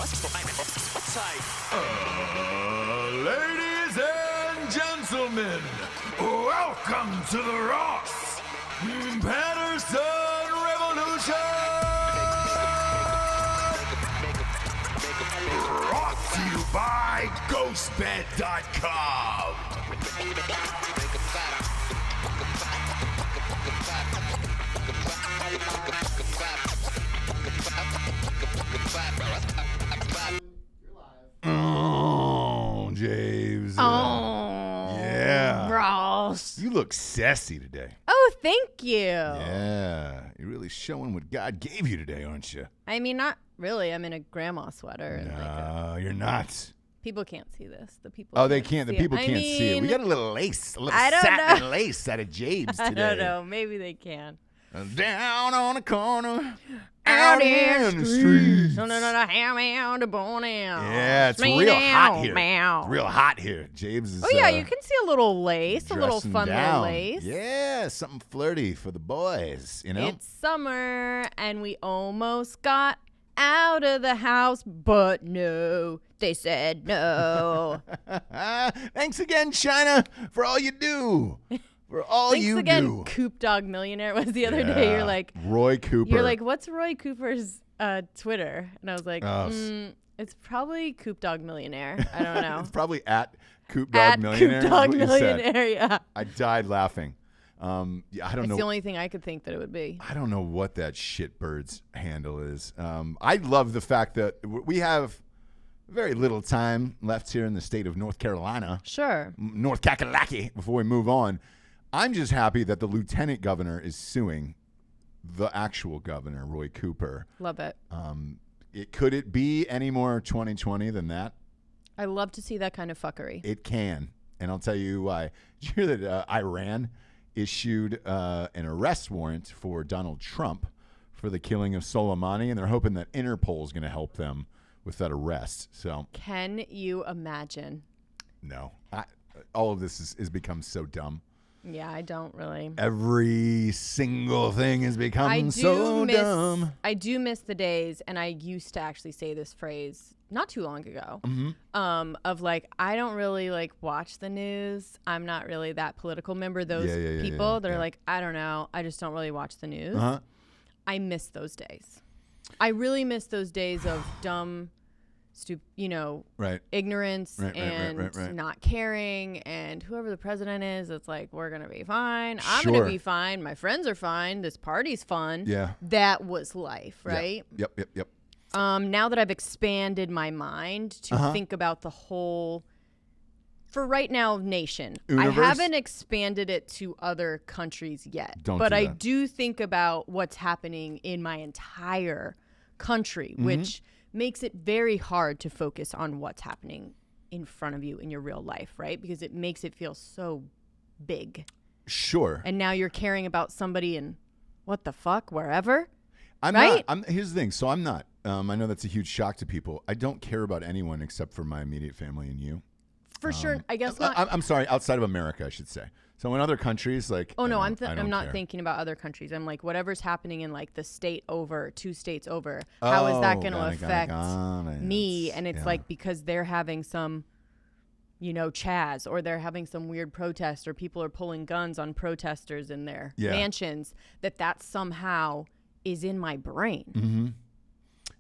Ladies and gentlemen, welcome to the Ross Patterson Revolution! Brought to you by GhostBed.com. Oh, James. Yeah. Ross. You look sassy today. Oh, thank you. Yeah. You're really showing what God gave you today, aren't you? I mean, not really. I'm in a grandma sweater. And No, you're not. people can't see this. The people. Oh, they can't. The see people it. can't see it. We got a little lace, a little I don't satin know. lace out of James today. I don't know. Maybe they can. Down on the corner, out in the streets. Yeah, it's real hot here. It's real hot here. James is. Oh yeah, you can see a little lace, a little dressing fun down. little lace. Yeah, something flirty for the boys, you know? It's summer, and we almost got out of the house, but no, they said no. Thanks again, China, for all you do. For all Thanks you again, do. Coop Dog Millionaire was the other day. You're like, Roy Cooper. You're like, what's Roy Cooper's Twitter? And I was like, it's probably Coop Dog Millionaire. I don't know. It's probably at Coop Dog Millionaire. Coop Dog is what you said. Millionaire, yeah. I died laughing. Yeah, I don't know. It's the only thing I could think that it would be. I don't know what that shitbird's handle is. I love the fact that we have very little time left here in the state of North Carolina. Sure. North Kakalaki, before we move on. I'm just happy that the lieutenant governor is suing the actual governor, Roy Cooper. Love it. Could it be any more 2020 than that? I love to see that kind of fuckery. It can. And I'll tell you why. Did you hear that Iran issued an arrest warrant for Donald Trump for the killing of Soleimani, and they're hoping that Interpol is going to help them with that arrest. So, can you imagine? No. All of this has become so dumb. Yeah, I don't really. Every single thing has become so dumb. I do miss the days, and I used to actually say this phrase not too long ago, of like, I don't really like watch the news. I'm not really that political. Remember those people that are like, I don't know. I just don't really watch the news. I miss those days. I really miss those days of dumb, ignorance and not caring, and whoever the president is, it's like, we're gonna be fine. I'm gonna be fine. My friends are fine. This party's fun. Yeah, that was life, right? Yep. Now that I've expanded my mind to think about the whole, for right now, nation. Universe? I haven't expanded it to other countries yet, but I do think about what's happening in my entire country, which makes it very hard to focus on what's happening in front of you in your real life, right? Because it makes it feel so big. Sure. And now you're caring about somebody in what the fuck, wherever. I'm right? not. Here's the thing. So I'm not. I know that's a huge shock to people. I don't care about anyone except for my immediate family and you. For sure. I guess not. I'm sorry. Outside of America, I should say. So in other countries, like, I'm not care. thinking about other countries. I'm like, whatever's happening in like the state over, 2 states over, how is that going to affect me? And it's like, because they're having some, Chaz, or they're having some weird protest, or people are pulling guns on protesters in their mansions, that somehow is in my brain.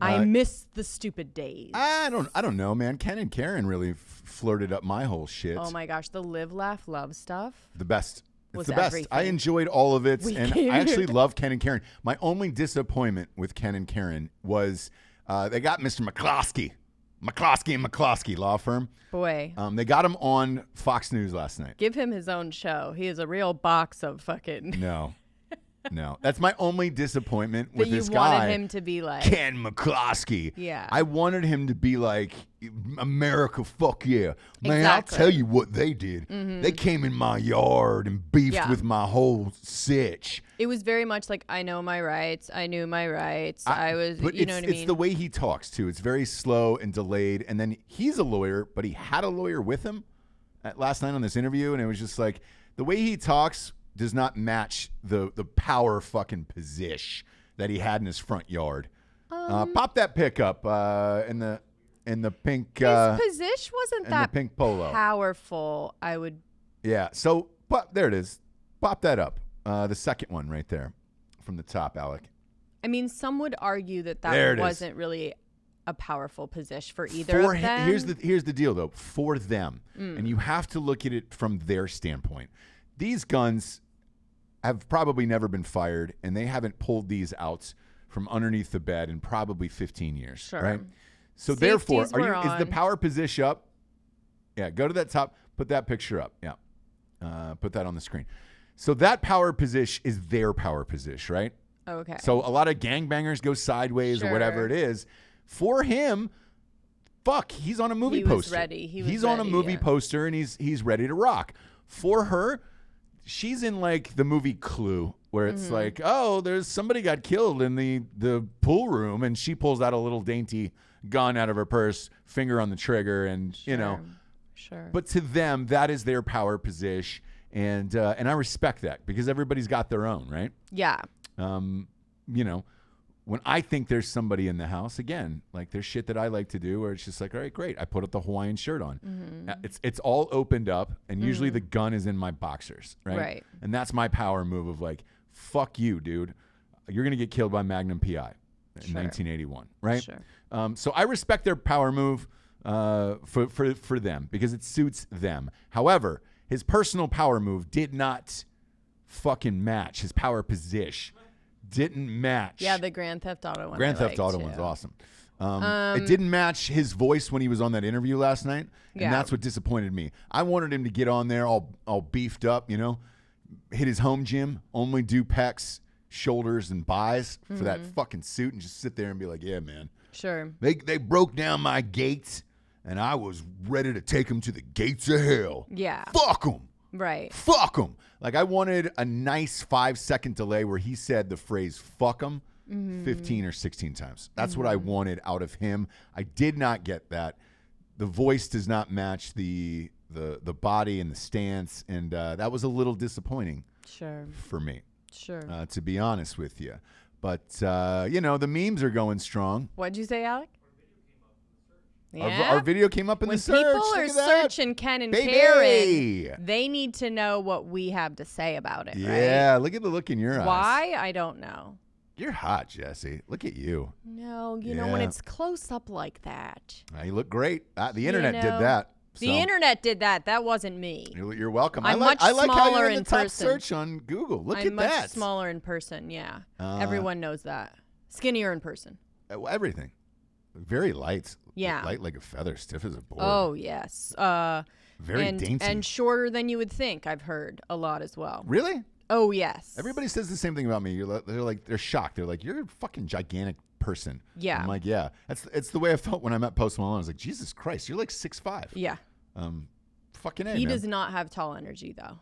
I miss the stupid days. I don't know, man. Ken and Karen really flirted up my whole shit. Oh my gosh, the live, laugh, love stuff. The best. It's was the best. everything. I enjoyed all of it, and I actually love Ken and Karen. My only disappointment with Ken and Karen was they got Mr. McCloskey and McCloskey law firm. Boy. They got him on Fox News last night. Give him his own show. He is a real box of fucking... No, that's my only disappointment with this guy. You wanted him to be like Ken McCloskey. Yeah, I wanted him to be like, America, fuck yeah, man! Exactly. I'll tell you what they did. They came in my yard and beefed with my whole sitch. It was very much like, I know my rights. I knew my rights. I was, but you know what I mean. It's the way he talks too. It's very slow and delayed. And then he's a lawyer, but he had a lawyer with him last night on this interview, and it was just like the way he talks does not match the power fucking position that he had in his front yard. Pop that pick up in the in the pink. His position wasn't that pink polo. Powerful. I would. Yeah. So, but there it is. Pop that up. The second one right there, from the top, Alec. I mean, some would argue that wasn't really a powerful position for either of them. Here's the deal, though. For them, and you have to look at it from their standpoint. These guns have probably never been fired, and they haven't pulled these out from underneath the bed in probably 15 years, sure. right? So Safeties therefore, is the on. power position up? Yeah, go to that top. Put that picture up. Yeah, put that on the screen. So that power position is their power position, right? Okay. So a lot of gangbangers go sideways or whatever it is. For him, fuck, he's on a movie poster. He's on a movie poster, and he's ready to rock. For her, she's in like the movie Clue, where it's like, oh, there's somebody got killed in the pool room, and she pulls out a little dainty gun out of her purse, finger on the trigger, and Sure. But to them, that is their power position, and I respect that because everybody's got their own, right? Yeah. When I think there's somebody in the house, again, like there's shit that I like to do where it's just like, all right, great. I put up the Hawaiian shirt on. It's all opened up, and usually the gun is in my boxers, right? Right. And that's my power move of like, fuck you, dude. You're going to get killed by Magnum PI in 1981, right? Sure. So I respect their power move for them because it suits them. However, his personal power move did not fucking match his power position. Didn't match. Yeah, the Grand Theft Auto one. Grand Theft Auto one's awesome. It didn't match his voice when he was on that interview last night, and that's what disappointed me. I wanted him to get on there all beefed up, hit his home gym, only do pecs, shoulders, and buys for that fucking suit, and just sit there and be like, yeah, man. Sure. They broke down my gates, and I was ready to take them to the gates of hell. Yeah. Fuck them. Right. Fuck them. Like, I wanted a nice 5-second delay where he said the phrase fuck them 15 or 16 times. That's what I wanted out of him. I did not get that. The voice does not match the body and the stance, and that was a little disappointing for me. Sure. To be honest with you. But, the memes are going strong. What'd you say, Alec? Our video came up in the search. When people are searching Ken and Karen, they need to know what we have to say about it, yeah, right? Look at the look in your eyes. Why? I don't know. You're hot, Jessie. Look at you. No, you know, when it's close up like that. You look great. The internet did that. The internet did that. That wasn't me. You're welcome. I'm much much smaller how you're in in the top person. search on Google. Look at that. I'm much smaller in person, yeah. Everyone knows that. Skinnier in person. Everything. Very light. Yeah. Light like a feather, stiff as a board. Oh, yes. Very dainty. And shorter than you would think, I've heard a lot as well. Really? Oh, yes. Everybody says the same thing about me. They're shocked. They're like, you're a fucking gigantic person. Yeah. I'm like, yeah. It's the way I felt when I met Post Malone. I was like, Jesus Christ, you're like 6'5". Yeah. Fucking A, He man. does not have tall energy, though.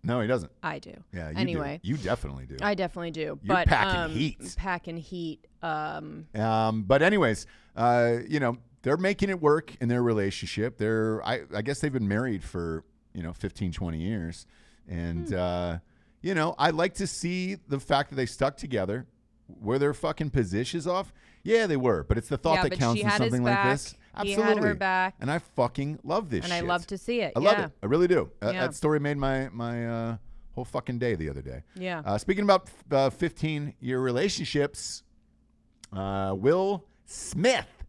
No, he doesn't. I do. Yeah, you anyway. do. You definitely do. I definitely do. You're packing heat. Packing heat. But anyways, they're making it work in their relationship. I guess they've been married for, 15, 20 years. And, I like to see the fact that they stuck together. Were their fucking positions off? Yeah, they were. But it's the thought that counts in something like this. Absolutely. He had her back. And I fucking love this shit. And I love to see it. I love it. I really do. Yeah. That story made my whole fucking day the other day. Yeah. Speaking about 15-year relationships, Will Smith,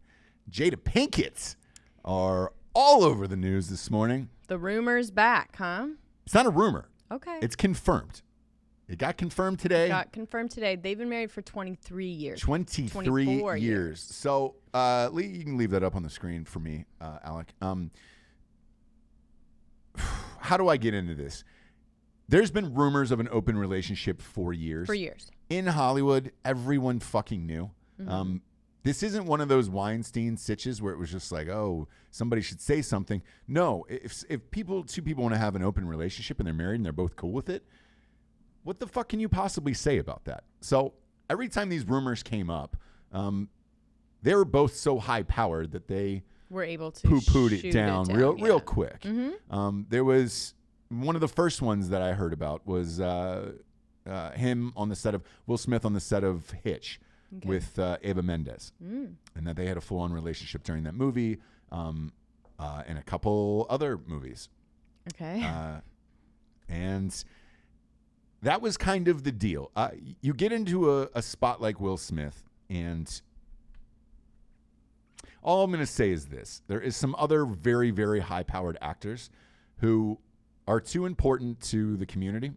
Jada Pinkett are all over the news this morning. The rumor's back, huh? It's not a rumor. Okay. It's confirmed. It got confirmed today. They've been married for 23 years. 23 years. So, you can leave that up on the screen for me, Alec. How do I get into this? There's been rumors of an open relationship for years. In Hollywood, everyone fucking knew. Mm-hmm. This isn't one of those Weinstein sitches where it was just like, oh, somebody should say something. No, if two people want to have an open relationship and they're married and they're both cool with it, what the fuck can you possibly say about that? So every time these rumors came up, they were both so high-powered that they were able to poo-pooed it down real quick. Mm-hmm. There was one of the first ones that I heard about was him on the set of Will Smith on the set of Hitch. with Eva Mendes, and that they had a full-on relationship during that movie, and a couple other movies. Okay. And that was kind of the deal. You get into a spot like Will Smith, and all I'm going to say is this. There is some other very, very high-powered actors who are too important to the community,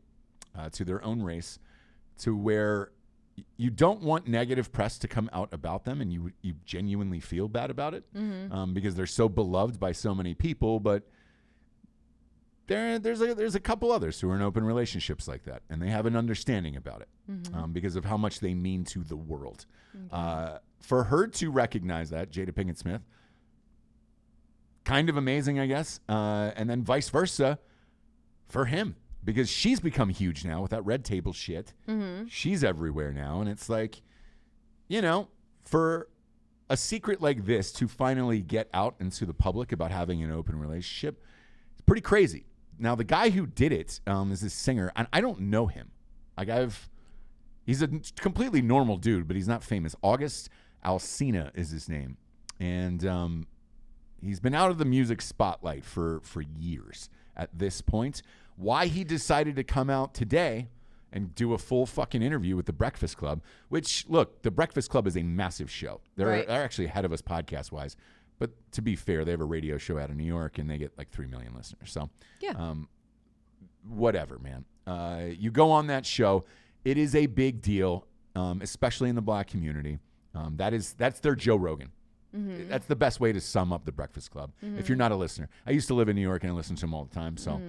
to their own race, to where you don't want negative press to come out about them, and you genuinely feel bad about it, because they're so beloved by so many people. But there's a couple others who are in open relationships like that, and they have an understanding about it, because of how much they mean to the world. For her to recognize that, Jada Pinkett Smith, kind of amazing, I guess, and then vice versa for him. Because she's become huge now with that red table shit. She's everywhere now. And it's like, for a secret like this to finally get out into the public about having an open relationship, it's pretty crazy. Now, the guy who did it is this singer, and I don't know him. He's a completely normal dude, but he's not famous. August Alsina is his name. And he's been out of the music spotlight for years at this point. Why he decided to come out today and do a full fucking interview with The Breakfast Club, which, look, The Breakfast Club is a massive show. They're actually ahead of us podcast-wise. But to be fair, they have a radio show out of New York, and they get like 3 million listeners. So, whatever, man. You go on that show. It is a big deal, especially in the black community. That's their Joe Rogan. That's the best way to sum up The Breakfast Club. If you're not a listener, I used to live in New York and I listen to them all the time, so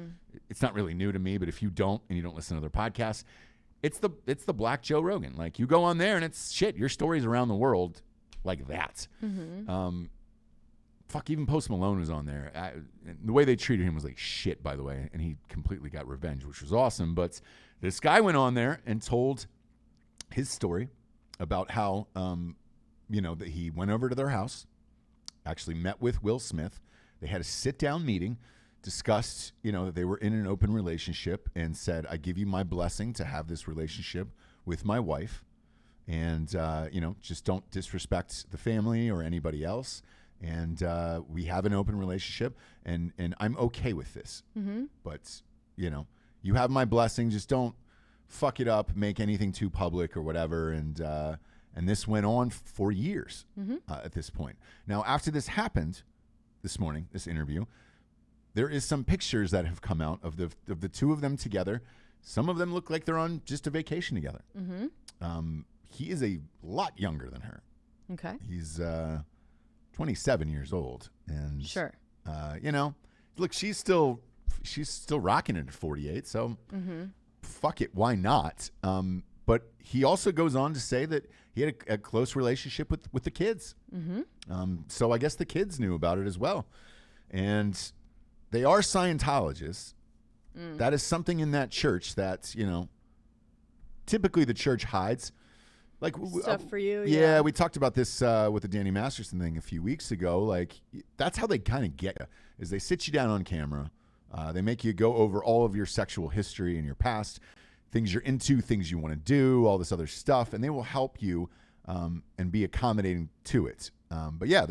it's not really new to me. But if you don't and you don't listen to other podcasts, it's the black Joe Rogan. Like, you go on there and it's shit. Your stories around the world like that. Fuck, even Post Malone was on there. The way they treated him was like shit, by the way, and he completely got revenge, which was awesome. But this guy went on there and told his story about how that he went over to their house, actually met with Will Smith. They had a sit-down meeting, discussed, that they were in an open relationship, and said, I give you my blessing to have this relationship with my wife. And, just don't disrespect the family or anybody else. And we have an open relationship, and I'm okay with this. But, you have my blessing. Just don't fuck it up, make anything too public or whatever. And this went on for years at this point. Now, after this happened this morning, this interview, there is some pictures that have come out of the two of them together. Some of them look like they're on just a vacation together. He is a lot younger than her. Okay. He's 27 years old. And, sure. Look, she's still rocking it at 48. So fuck it. Why not? But he also goes on to say that he had a close relationship with the kids. So I guess the kids knew about it as well. And they are Scientologists. That is something in that church that, typically the church hides. Like stuff for you. Yeah, we talked about this with the Danny Masterson thing a few weeks ago. Like, that's how they kind of get you, is they sit you down on camera. They make you go over all of your sexual history and your past, things you're into, things you want to do, all this other stuff, and they will help you and be accommodating to it. But yeah,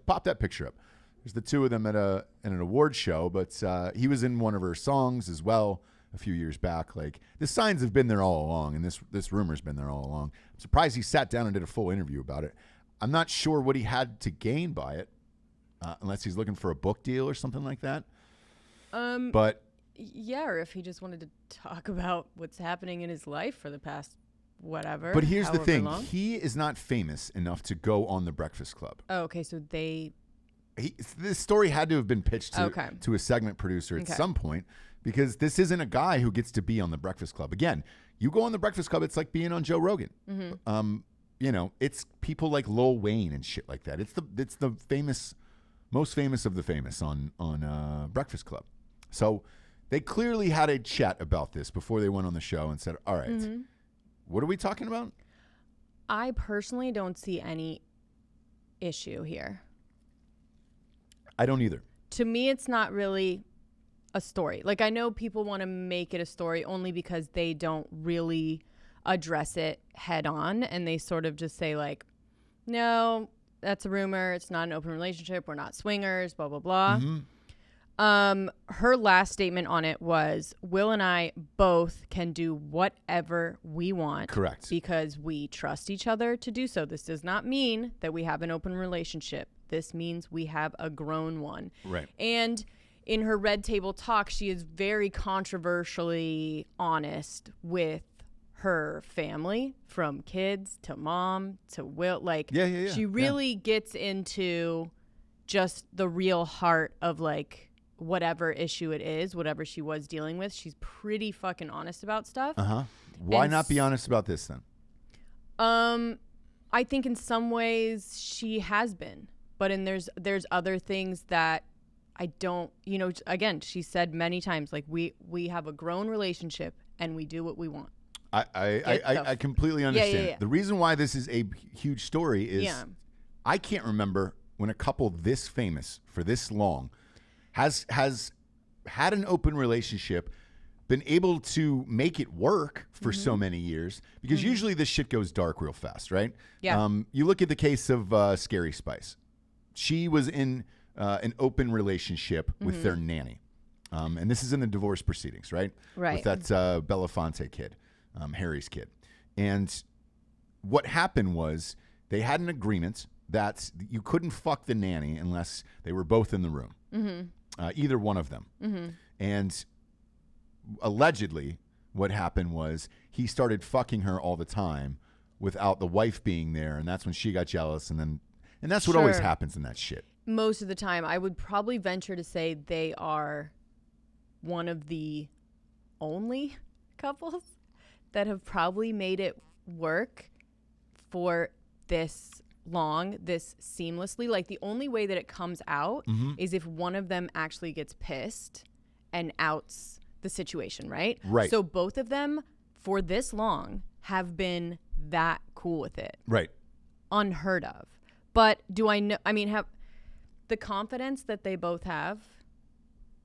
pop that picture up. There's the two of them at an award show, but he was in one of her songs as well a few years back. Like, the signs have been there all along, and this rumor's been there all along. I'm surprised he sat down and did a full interview about it. I'm not sure what he had to gain by it, unless he's looking for a book deal or something like that. But yeah, or if he just wanted to talk about what's happening in his life for the past whatever. But here's the thing. Long. He is not famous enough to go on The Breakfast Club. Oh, okay. So this story had to have been pitched to a segment producer at some point, because this isn't a guy who gets to be on The Breakfast Club. Again, you go on The Breakfast Club, it's like being on Joe Rogan. It's people like Lil Wayne and shit like that. It's the most famous of the famous on Breakfast Club. So they clearly had a chat about this before they went on the show and said, all right, what are we talking about? I personally don't see any issue here. I don't either. To me, it's not really a story. Like, I know people want to make it a story only because they don't really address it head on, and they sort of just say like, no, that's a rumor. It's not an open relationship. We're not swingers, blah, blah, blah. Her last statement on it was, Will and I both can do whatever we want. Correct. Because we trust each other to do so. This does not mean that we have an open relationship. This means we have a grown one. Right. And in her Red Table Talk, she is very controversially honest with her family, from kids to mom to Will. Like, she really gets into just the real heart of like whatever issue it is, whatever she was dealing with. She's pretty fucking honest about stuff. Why not be honest about this then? I think in some ways she has been, but there's other things that I don't, again, she said many times, like, we have a grown relationship and we do what we want. I completely understand. The reason why this is a huge story is I can't remember when a couple this famous for this long has had an open relationship, been able to make it work for so many years, because usually this shit goes dark real fast, right? Yeah. You look at the case of Scary Spice. She was in an open relationship with their nanny. And this is in the divorce proceedings, right? Right. With that Belafonte kid. Harry's kid. And what happened was they had an agreement that you couldn't fuck the nanny unless they were both in the room, either one of them. And allegedly what happened was he started fucking her all the time without the wife being there, and that's when she got jealous, and that's what always happens in that shit. Most of the time. I would probably venture to say they are one of the only couples that have probably made it work for this long, this seamlessly. Like, the only way that it comes out is if one of them actually gets pissed and outs the situation, right? Right. So both of them for this long have been that cool with it. Right. Unheard of. But do I know, have the confidence that they both have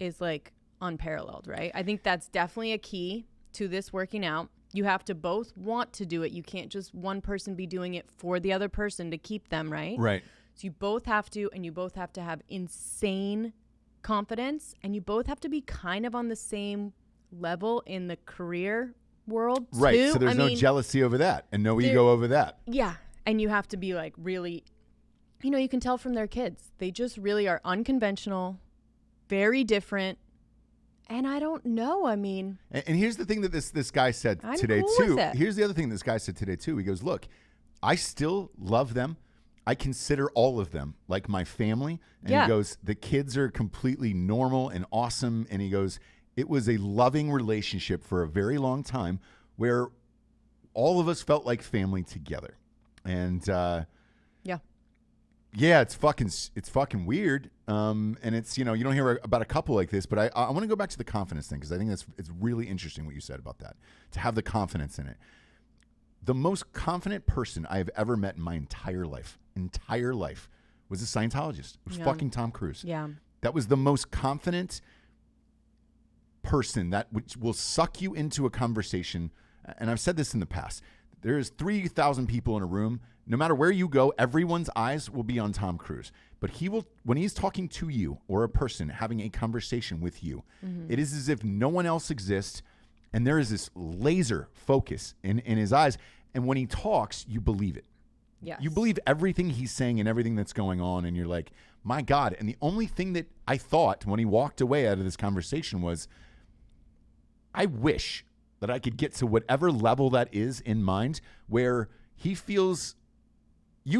is like unparalleled, right? I think that's definitely a key to this working out. You have to both want to do it. You can't just one person be doing it for the other person to keep them, right? Right. So you both have to, and you both have to have insane confidence, and you both have to be kind of on the same level in the career world, too. Right. So there's no jealousy over that and no ego over that. Yeah. And you have to be like really, you can tell from their kids. They just really are unconventional, very different. And I don't know. And here's the thing that this guy said today, cool too. with it. Here's the other thing this guy said today, too. He goes, look, I still love them. I consider all of them like my family. And he goes, the kids are completely normal and awesome. And he goes, it was a loving relationship for a very long time where all of us felt like family together. And yeah, it's fucking weird. And it's, you don't hear about a couple like this, but I want to go back to the confidence thing, because I think it's really interesting what you said about that, to have the confidence in it. The most confident person I have ever met in my entire life was a Scientologist. It was fucking Tom Cruise. Yeah. That was the most confident person that will suck you into a conversation. And I've said this in the past. There's 3,000 people in a room. No matter where you go, everyone's eyes will be on Tom Cruise. But he will, when he's talking to you or a person having a conversation with you, it is as if no one else exists. And there is this laser focus in his eyes. And when he talks, you believe it. Yes. You believe everything he's saying and everything that's going on. And you're like, my God. And the only thing that I thought when he walked away out of this conversation was, I wish that I could get to whatever level that is in mind, where you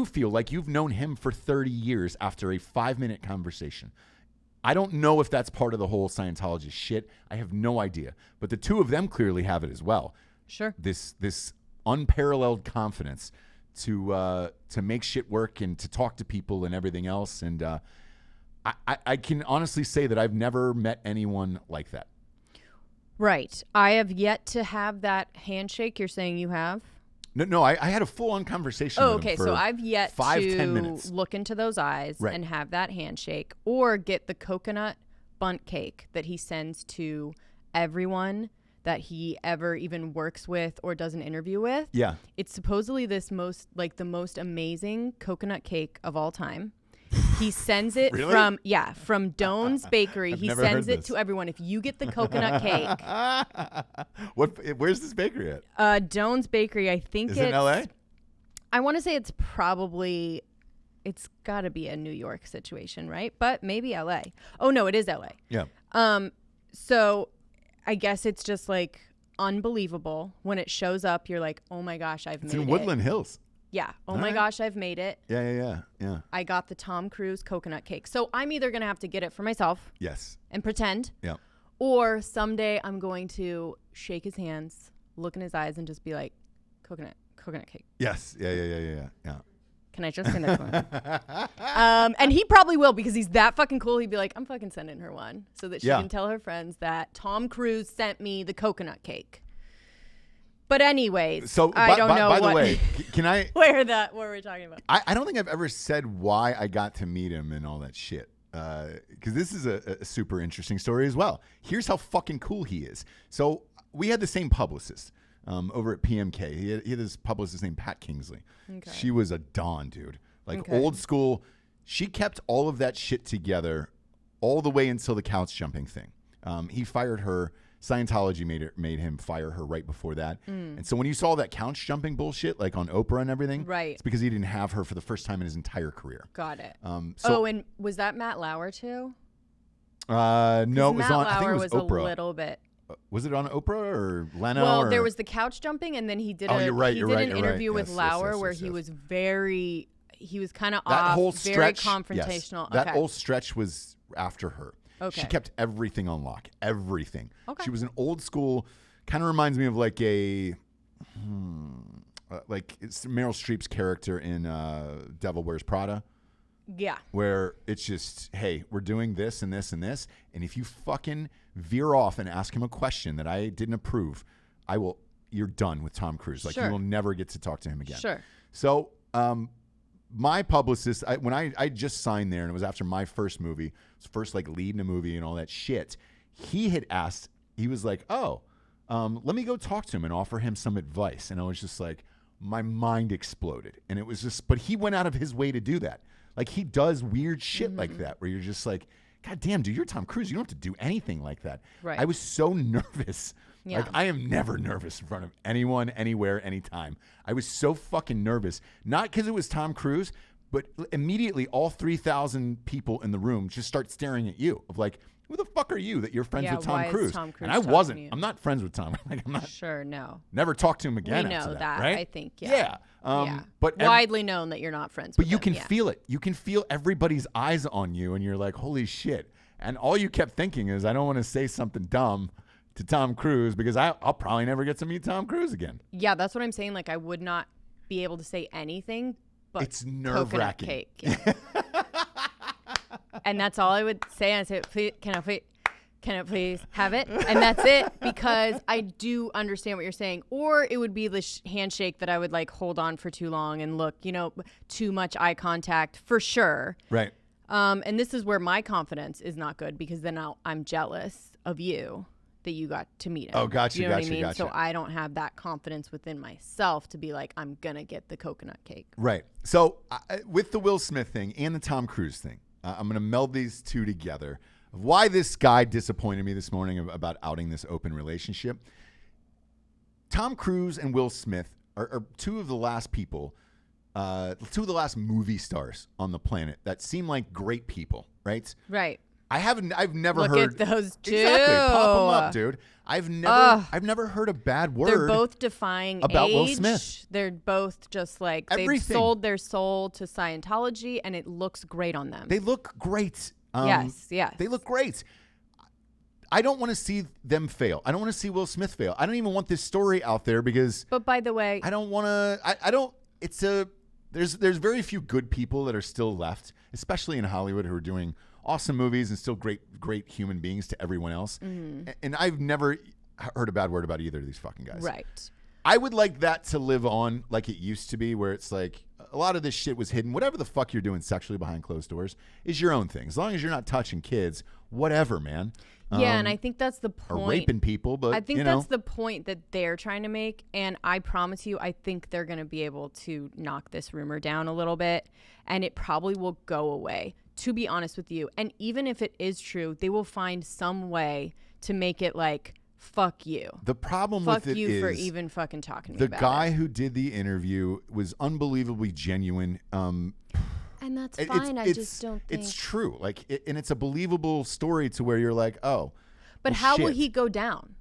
feel like you've known him for 30 years after a 5-minute conversation. I don't know if that's part of the whole Scientologist shit. I have no idea. But the two of them clearly have it as well. Sure. This unparalleled confidence to make shit work and to talk to people and everything else. And I can honestly say that I've never met anyone like that. Right. I have yet to have that handshake you're saying you have. No, I had a full-on conversation with him for so I've yet 5-10 minutes. Look into those eyes and have that handshake, or get the coconut bundt cake that he sends to everyone that he ever even works with or does an interview with. Yeah. It's supposedly the most amazing coconut cake of all time. He sends it really? from Doan's Bakery. He sends it to everyone. If you get the coconut cake. Where's this bakery at? Doan's Bakery, I think Is it in LA? I want to say it's got to be a New York situation, right? But maybe LA. Oh no, it is LA. Yeah. So I guess it's just like unbelievable. When it shows up, you're like, oh my gosh, I've made it. It's in Woodland Hills. Yeah. Oh my gosh, I've made it. Yeah. I got the Tom Cruise coconut cake. So I'm either going to have to get it for myself. Yes. And pretend. Yeah. Or someday I'm going to shake his hands, look in his eyes, and just be like, coconut cake. Yes. Yeah. Can I just send it to him? And he probably will, because he's that fucking cool. He'd be like, I'm fucking sending her one so that she can tell her friends that Tom Cruise sent me the coconut cake. But anyways, so I don't know. By the way, can I? What were we talking about? I don't think I've ever said why I got to meet him and all that shit. Because this is a super interesting story as well. Here's how fucking cool he is. So we had the same publicist over at PMK. He had this publicist named Pat Kingsley. Okay. She was a Dawn, dude. Like old school. She kept all of that shit together all the way until the couch jumping thing. He fired her. Scientology made him fire her right before that. And so when you saw that couch jumping bullshit, like on Oprah and everything, right, it's because he didn't have her for the first time in his entire career. Got it. And was that Matt Lauer too? No, it was on. I think it was Oprah. A little bit. Was it on Oprah or Leno? Well, there was the couch jumping, and then he did an interview with Lauer where he was kind of off, very confrontational. That whole stretch was after her. Okay. She kept everything on lock. Everything. Okay. She was an old school, kind of reminds me of like it's Meryl Streep's character in Devil Wears Prada. Yeah. Where it's just, hey, we're doing this and this and this, and if you fucking veer off and ask him a question that I didn't approve, you're done with Tom Cruise. Like, you will never get to talk to him again. Sure. So, my publicist, when I just signed there, and it was after my first movie, first like lead in a movie and all that shit, he had asked, he was like, let me go talk to him and offer him some advice. And I was just like, my mind exploded. And it was just, but he went out of his way to do that. Like, he does weird shit like that, where you're just like, God damn, dude, you're Tom Cruise. You don't have to do anything like that. Right. I was so nervous. Yeah. Like, I am never nervous in front of anyone, anywhere, anytime. I was so fucking nervous. Not because it was Tom Cruise, but immediately all 3,000 people in the room just start staring at you of like, who the fuck are you that you're friends with Tom Cruise? And I wasn't. I'm not friends with Tom. Like, I'm not. Sure, no. Never talked to him again. We know after that, right? I think. Yeah. But widely known that you're not friends. But with you him. can feel it. You can feel everybody's eyes on you, and you're like, holy shit. And all you kept thinking is, I don't want to say something dumb to Tom Cruise because I'll probably never get to meet Tom Cruise again. Yeah, that's what I'm saying. Like, I would not be able to say anything but it's nerve-wracking. Cake. Yeah. And that's all I would say. I say, please, can I please have it? And that's it, because I do understand what you're saying. Or it would be the handshake that I would like hold on for too long and look, too much eye contact for sure. Right. And this is where my confidence is not good, because then I'm jealous of you that you got to meet him. Oh, gotcha, you know gotcha, what I mean? gotcha. So I don't have that confidence within myself to be like, I'm going to get the coconut cake. Right. So with the Will Smith thing and the Tom Cruise thing, I'm going to meld these two together. Why this guy disappointed me this morning about outing this open relationship. Tom Cruise and Will Smith are two of the last people, two of the last movie stars on the planet that seem like great people, right? Right. I've never Look heard at those two. Exactly. Pop them up, dude. I've never heard a bad word. They're both defying about age. Will Smith. They're both just like they've sold their soul to Scientology, and it looks great on them. They look great. Yes. They look great. I don't want to see them fail. I don't want to see Will Smith fail. I don't even want this story out there because. But by the way, I don't want to. I don't. There's very few good people that are still left, especially in Hollywood, who are doing awesome movies and still great human beings to everyone else. Mm-hmm. And I've never heard a bad word about either of these fucking guys. Right. I would like that to live on like it used to be, where it's like a lot of this shit was hidden. Whatever the fuck you're doing sexually behind closed doors is your own thing. As long as you're not touching kids, whatever, man. Yeah, and I think that's the point. Or raping people, but I think that's the point that they're trying to make. And I promise you, I think they're going to be able to knock this rumor down a little bit, and it probably will go away, to be honest with you. And even if it is true, they will find some way to make it like, fuck you. The problem fuck with it you is for even fucking talking to me the about guy it. who did the interview was unbelievably genuine. And that's fine. I just don't think it's true. Like, and it's a believable story to where you're like, oh. But well, how shit. will he go down?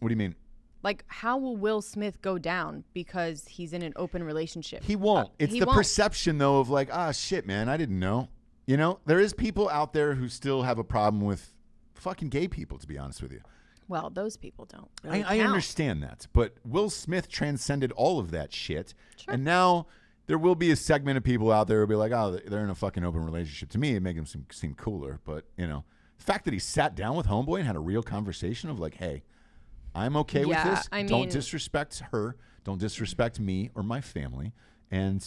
What do you mean? Like, how will Will Smith go down because he's in an open relationship? He won't. It's the perception, though, of like, shit, man, I didn't know. You know, there is people out there who still have a problem with fucking gay people, to be honest with you. Well, those people don't really I understand that. But Will Smith transcended all of that shit. Sure. And now there will be a segment of people out there who will be like, oh, they're in a fucking open relationship. To me, it makes them seem cooler. But, you know, the fact that he sat down with Homeboy and had a real conversation of like, hey, I'm okay with this. Don't disrespect her. Don't disrespect me or my family. And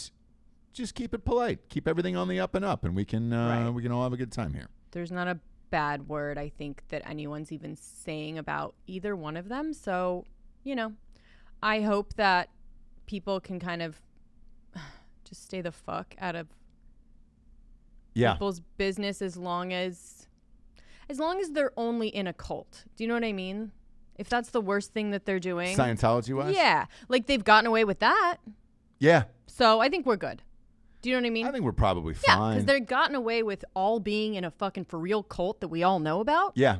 just keep it polite. Keep everything on the up and up. And we can we can all have a good time here. There's not a bad word, I think, that anyone's even saying about either one of them. So, you know, I hope that people can kind of just stay the fuck out of people's business as long as they're only in a cult. Do you know what I mean? If that's the worst thing that they're doing. Scientology-wise? Yeah. Like, they've gotten away with that. Yeah. So I think we're good. Do you know what I mean? I think we're probably Yeah, fine. because they've gotten away with all being in a fucking for real cult that we all know about. Yeah.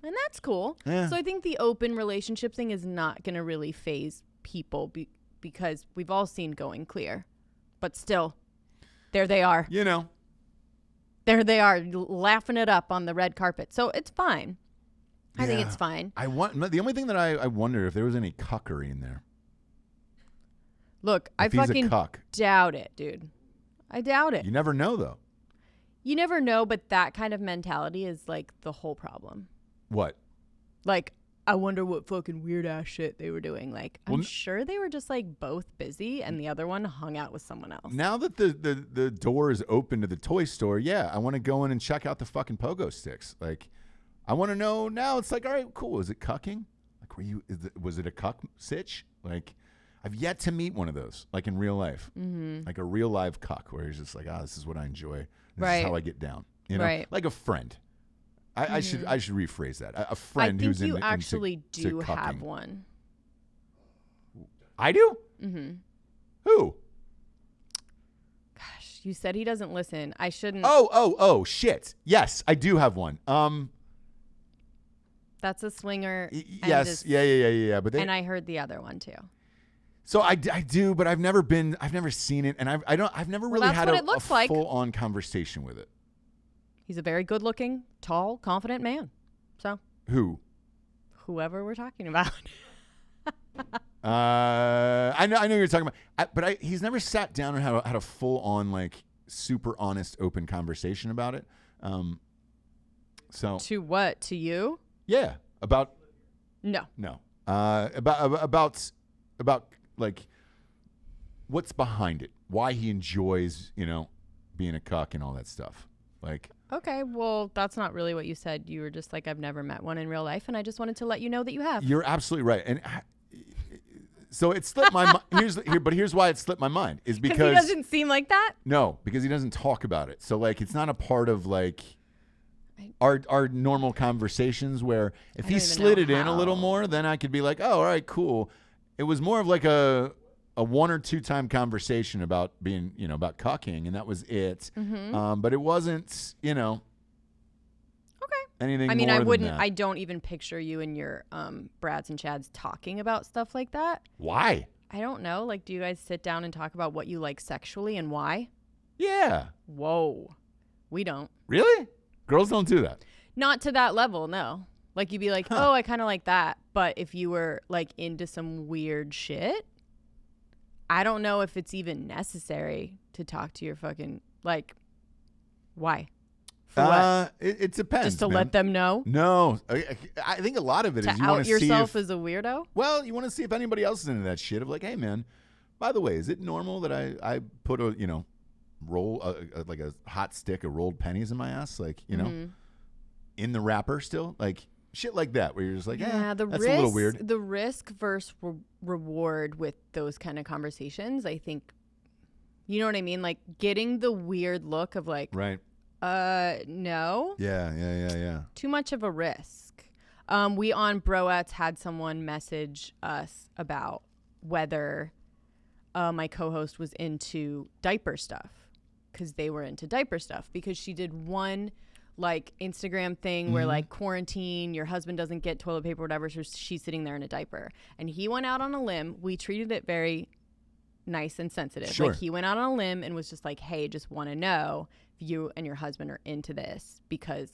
And that's cool. Yeah. So I think the open relationship thing is not going to really phase people because we've all seen Going Clear. But still, there they are. You know. There they are, laughing it up on the red carpet. So it's fine. I think it's fine. The only thing that I wonder if there was any cuckery in there. Look, I fucking doubt it, dude. I doubt it. You never know, though. You never know, but that kind of mentality is like the whole problem. What? Like, I wonder what fucking weird ass shit they were doing. Like, I'm sure they were just like both busy and the other one hung out with someone else. Now that the door is open to the toy store, I want to go in and check out the fucking pogo sticks. Like, I want to know now. It's like, all right, cool. Is it cucking? Like, was it a cuck sitch? Like, I've yet to meet one of those, like in real life, like a real live cuck, where he's just like, this is what I enjoy. This is how I get down. You know, like a friend. I should rephrase that. A friend who's in. I think you actually do have one. I do. Mm-hmm. Who? Gosh, you said he doesn't listen. I shouldn't. Oh, shit. Yes, I do have one. That's a swinger. Yes. Yeah. But and I heard the other one too. So I do, but I've never seen it, and I've never really had a full-on conversation with it. He's a very good-looking, tall, confident man. So whoever we're talking about. I know you're talking about, but he's never sat down and had a full-on, like, super honest, open conversation about it. So to what? To you? Yeah, about no, about like what's behind it, why he enjoys, being a cuck and all that stuff. Like, okay, well, that's not really what you said. You were just like, I've never met one in real life, and I just wanted to let you know that you have. You're absolutely right. And so it slipped my mind. Here's why it slipped my mind is because he doesn't seem like that. No, because he doesn't talk about it. So like, it's not a part of like our normal conversations, where if he slid it in a little more, then I could be like, oh, all right, cool. It was more of like a 1 or 2 time conversation about being, about cucking, and that was it. Mm-hmm. But it wasn't, anything. I mean, more than that. I don't even picture you and your Brads and Chads talking about stuff like that. Why? I don't know. Like, do you guys sit down and talk about what you like sexually and why? Yeah. Whoa. We don't. Really? Girls don't do that. Not to that level, no. Like, you'd be like, oh, I kind of like that. But if you were, like, into some weird shit, I don't know if it's even necessary to talk to your fucking, like, why? For what? It depends. Just to let them know? No. I think a lot of it is you want to see yourself as a weirdo? Well, you want to see if anybody else is into that shit of like, hey, man, By the way, is it normal that I put a, roll like a hot stick of rolled pennies in my ass, like, in the wrapper still, like shit like that, where you're just like, that's a little weird. The risk versus reward with those kind of conversations, I think, you know what I mean? Like getting the weird look of like, right. No. Yeah. Too much of a risk. We on Broettes had someone message us about whether my co-host was into diaper stuff, because they were into diaper stuff, because she did one like Instagram thing where like quarantine, your husband doesn't get toilet paper, whatever, so she's sitting there in a diaper. And he went out on a limb. We treated it very nice and sensitive. Sure. Like he went out on a limb and was just like, hey, just want to know if you and your husband are into this, because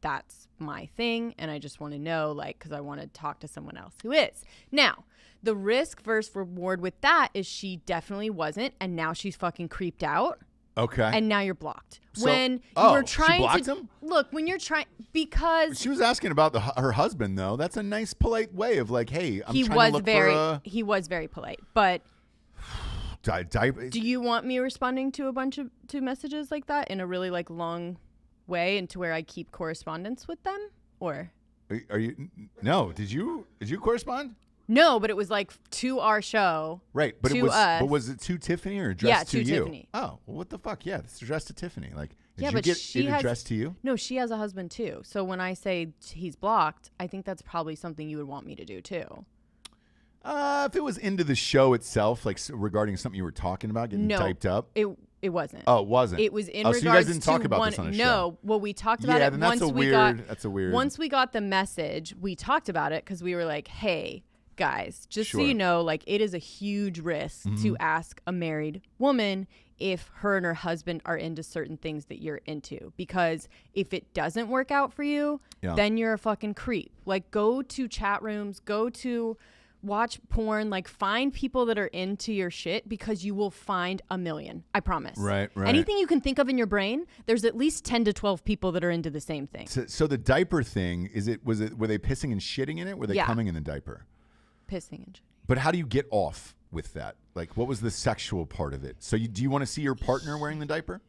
that's my thing, and I just want to know, like, because I want to talk to someone else who is. Now, the risk versus reward with that is she definitely wasn't, and now she's fucking creeped out. Okay. And now you're blocked. So, when you were trying she blocked him? Look, when you're trying, because she was asking about her husband, though. That's a nice, polite way of like, hey, I'm trying to look for a... He was very polite, but do you want me responding to a bunch of messages like that in a really like long way, and to where I keep correspondence with them, or are you? No, did you correspond? No, but it was like to our show, right? But to it was us. But was it to Tiffany or addressed to you? Tiffany. Oh, well, what the fuck? Yeah, it's addressed to Tiffany. Like, did you get it addressed to you? No, she has a husband too. So when I say he's blocked, I think that's probably something you would want me to do too. If it was into the show itself, like regarding something you were talking about, getting typed up. It wasn't. Oh, it wasn't. It was in so regards you guys didn't talk to about one, this on a show. No, well, we talked about yeah, it then once that's a weird. Once we got the message, we talked about it because we were like, hey, guys, just Sure. so you know, like, it is a huge risk to ask a married woman if her and her husband are into certain things that you're into, because if it doesn't work out for you, then you're a fucking creep. Like, go to chat rooms, go to watch porn, like find people that are into your shit, because you will find a million. I promise. Right. Anything you can think of in your brain, there's at least 10 to 12 people that are into the same thing. So the diaper thing, were they pissing and shitting in it? Were they coming in the diaper? Pissing and shitting. But how do you get off with that? Like, what was the sexual part of it? So do you want to see your partner wearing the diaper?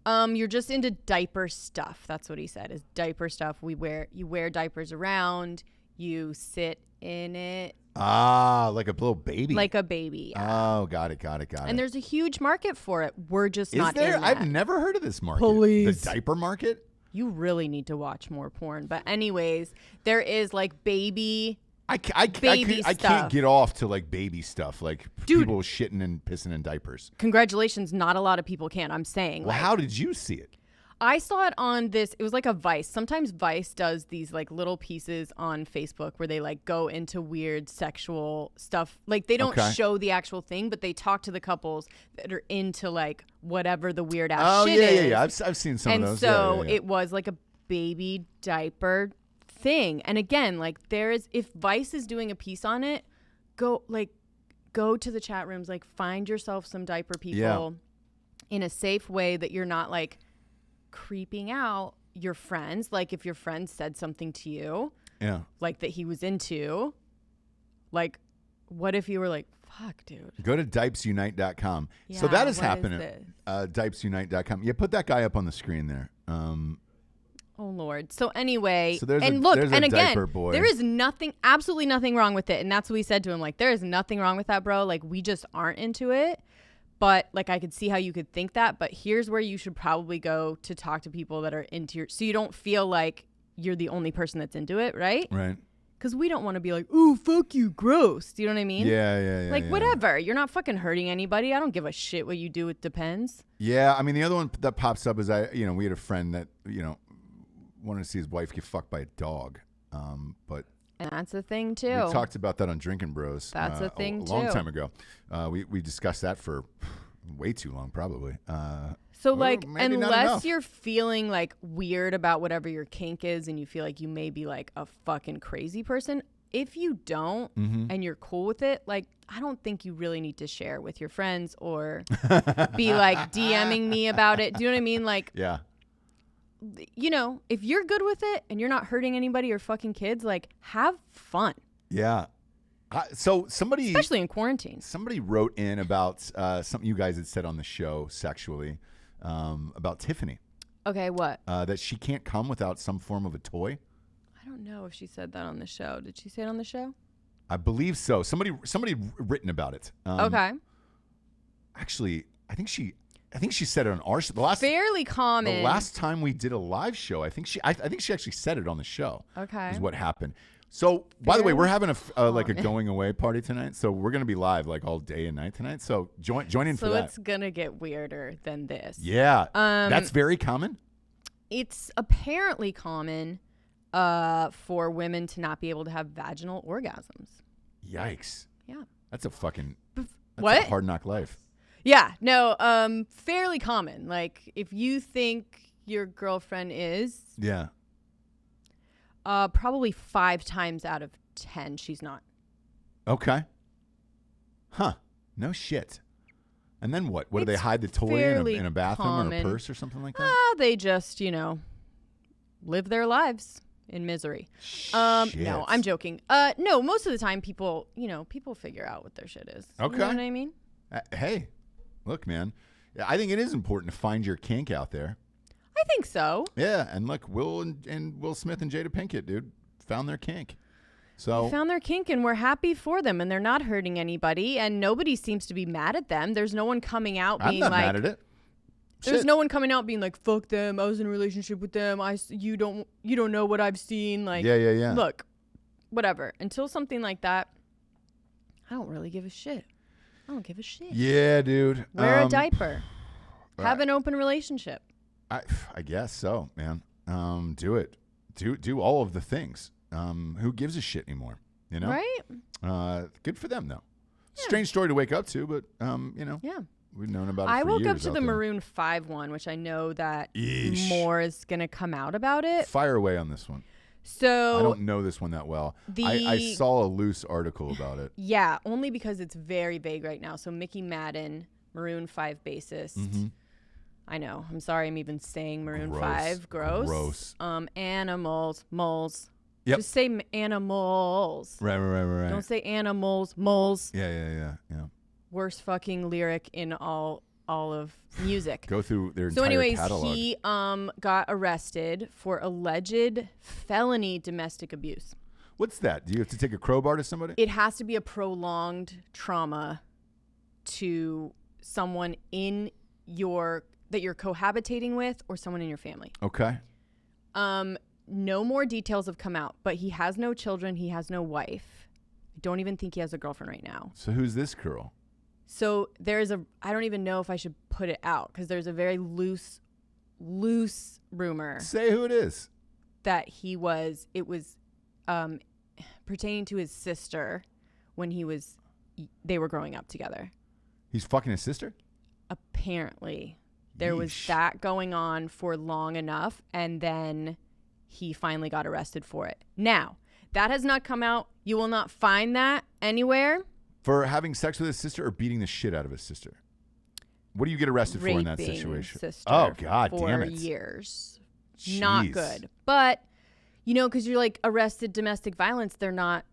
You're just into diaper stuff. That's what he said, is diaper stuff. You wear diapers around, you sit in it. Ah, like a little baby. Like a baby. Yeah. Oh, got it. And there's a huge market for it. We're just not in that. I've never heard of this market. Please. The diaper market? You really need to watch more porn. But anyways, there is like baby I stuff. can't get off to like baby stuff, like people shitting and pissing in diapers. Congratulations, not a lot of people can. I'm saying. Well, how did you see it? I saw it on this. It was like a Vice. Sometimes Vice does these like little pieces on Facebook where they like go into weird sexual stuff. Like they don't show the actual thing, but they talk to the couples that are into like whatever the weird ass shit is. Yeah. I've seen some of those. And so it was like a baby diaper thing. And again, like if Vice is doing a piece on it, go to the chat rooms, like find yourself some diaper people in a safe way that you're not like creeping out your friends. Like if your friend said something to you, like that he was into, like what if you were like, fuck, dude. Go to dipesunite.com. So that is happening. Dipesunite.com. Yeah, put that guy up on the screen there. Oh Lord. So anyway, there's and a, look, there's and a again, diaper boy. there is absolutely nothing wrong with it. And that's what we said to him. Like, there is nothing wrong with that, bro. Like, we just aren't into it. But like, I could see how you could think that, but here's where you should probably go to talk to people that are into so you don't feel like you're the only person that's into it. Right. Because we don't want to be like, ooh, fuck you, gross. Do you know what I mean? Yeah. Like, whatever. You're not fucking hurting anybody. I don't give a shit what you do. It depends. Yeah. I mean, the other one that pops up is we had a friend that, wanted to see his wife get fucked by a dog. But and that's a thing too. We talked about that on Drinkin Bros. That's a thing too. A long time ago. We discussed that for way too long, probably. So like, unless you're feeling like weird about whatever your kink is, and you feel like you may be like a fucking crazy person, if you don't and you're cool with it, like, I don't think you really need to share with your friends or be like DMing me about it. Do you know what I mean? Like, if you're good with it and you're not hurting anybody or fucking kids, like, have fun. Yeah. So somebody, especially in quarantine, somebody wrote in about something you guys had said on the show sexually about Tiffany. Okay, what? That she can't come without some form of a toy. I don't know if she said that on the show. Did she say it on the show? I believe so. Somebody had written about it. Okay. Actually, I think she said it on our show. Fairly common. The last time we did a live show, I think she actually said it on the show. Okay. Is what happened. So, by the way, we're having a going away party tonight. So we're gonna be live like all day and night tonight. So join in for that. So it's gonna get weirder than this. Yeah. That's very common. It's apparently common for women to not be able to have vaginal orgasms. Yikes. Yeah. That's a fucking what? A hard knock life. Yeah. No. Fairly common. Like if you think your girlfriend is. Yeah. Probably 5 times out of 10, she's not. Okay. Huh. No shit. And then what? What do they hide the toy in a bathroom or a purse or something like that? They just, live their lives in misery. No, I'm joking. No, most of the time people figure out what their shit is. Okay. You know what I mean? Hey, look, man. I think it is important to find your kink out there. I think so. Yeah, and look, Will Smith and Jada Pinkett, dude, found their kink. So they found their kink, and we're happy for them, and they're not hurting anybody, and nobody seems to be mad at them. There's no one coming out being I'm not like, mad at it. There's no one coming out being like, fuck them. I was in a relationship with them. You don't know what I've seen. Like, yeah. Look, whatever. Until something like that, I don't really give a shit. I don't give a shit. Yeah, dude. Wear a diaper. Have an open relationship. I guess so, man. Do it. Do all of the things. Who gives a shit anymore? You know? Right? Good for them, though. Yeah. Strange story to wake up to, but, Yeah. We've known about it I for woke years up to the Maroon 5 one, which I know that Yeesh. more is going to come out about it. Fire away on this one. So I don't know this one that well. I saw a loose article about it. Yeah, only because it's very vague right now. So Mickey Madden, Maroon 5 bassist. Mm-hmm. I know. I'm sorry I'm even saying Maroon Gross. 5. Gross. Gross. Animals. Moles. Yep. Just say animals. Right. Don't say animals. Moles. Yeah. Worst fucking lyric in all of music. Go through their So entire anyways, catalog. he got arrested for alleged felony domestic abuse. What's that? Do you have to take a crowbar to somebody? It has to be a prolonged trauma to someone that you're cohabitating with or someone in your family. Okay. No more details have come out, but he has no children. He has no wife. I don't even think he has a girlfriend right now. So who's this girl? So I don't even know if I should put it out because there's a very loose rumor. Say who it is. That it was pertaining to his sister when they were growing up together. He's fucking his sister? Apparently. There was Yeesh. that going on for long enough, and then he finally got arrested for it. Now, that has not come out. You will not find that anywhere. For having sex with his sister or beating the shit out of his sister? What do you get arrested for in that Raping situation? Sister Oh, God damn it. For years. Jeez. Not good. But, because you're like arrested domestic violence, they're not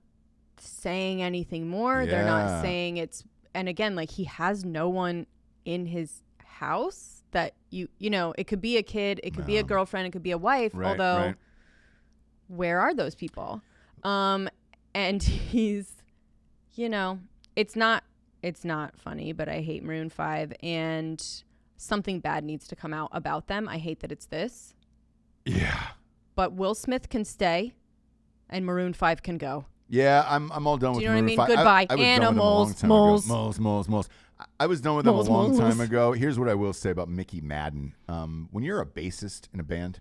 saying anything more. Yeah. They're not saying it's, and again, like he has no one in his house that it could be a kid, it could be a girlfriend, it could be a wife. Although, where are those people? And he's, it's not funny, but I hate Maroon 5 and something bad needs to come out about them. I hate that it's this. Yeah. But Will Smith can stay and Maroon 5 can go. Yeah, I'm all done with Maroon 5. Do you know what I mean? 5. Goodbye. I was Animals, done with them a long time ago. Moles. I was done with them a long time ago. Here's what I will say about Mickey Madden. When you're a bassist in a band,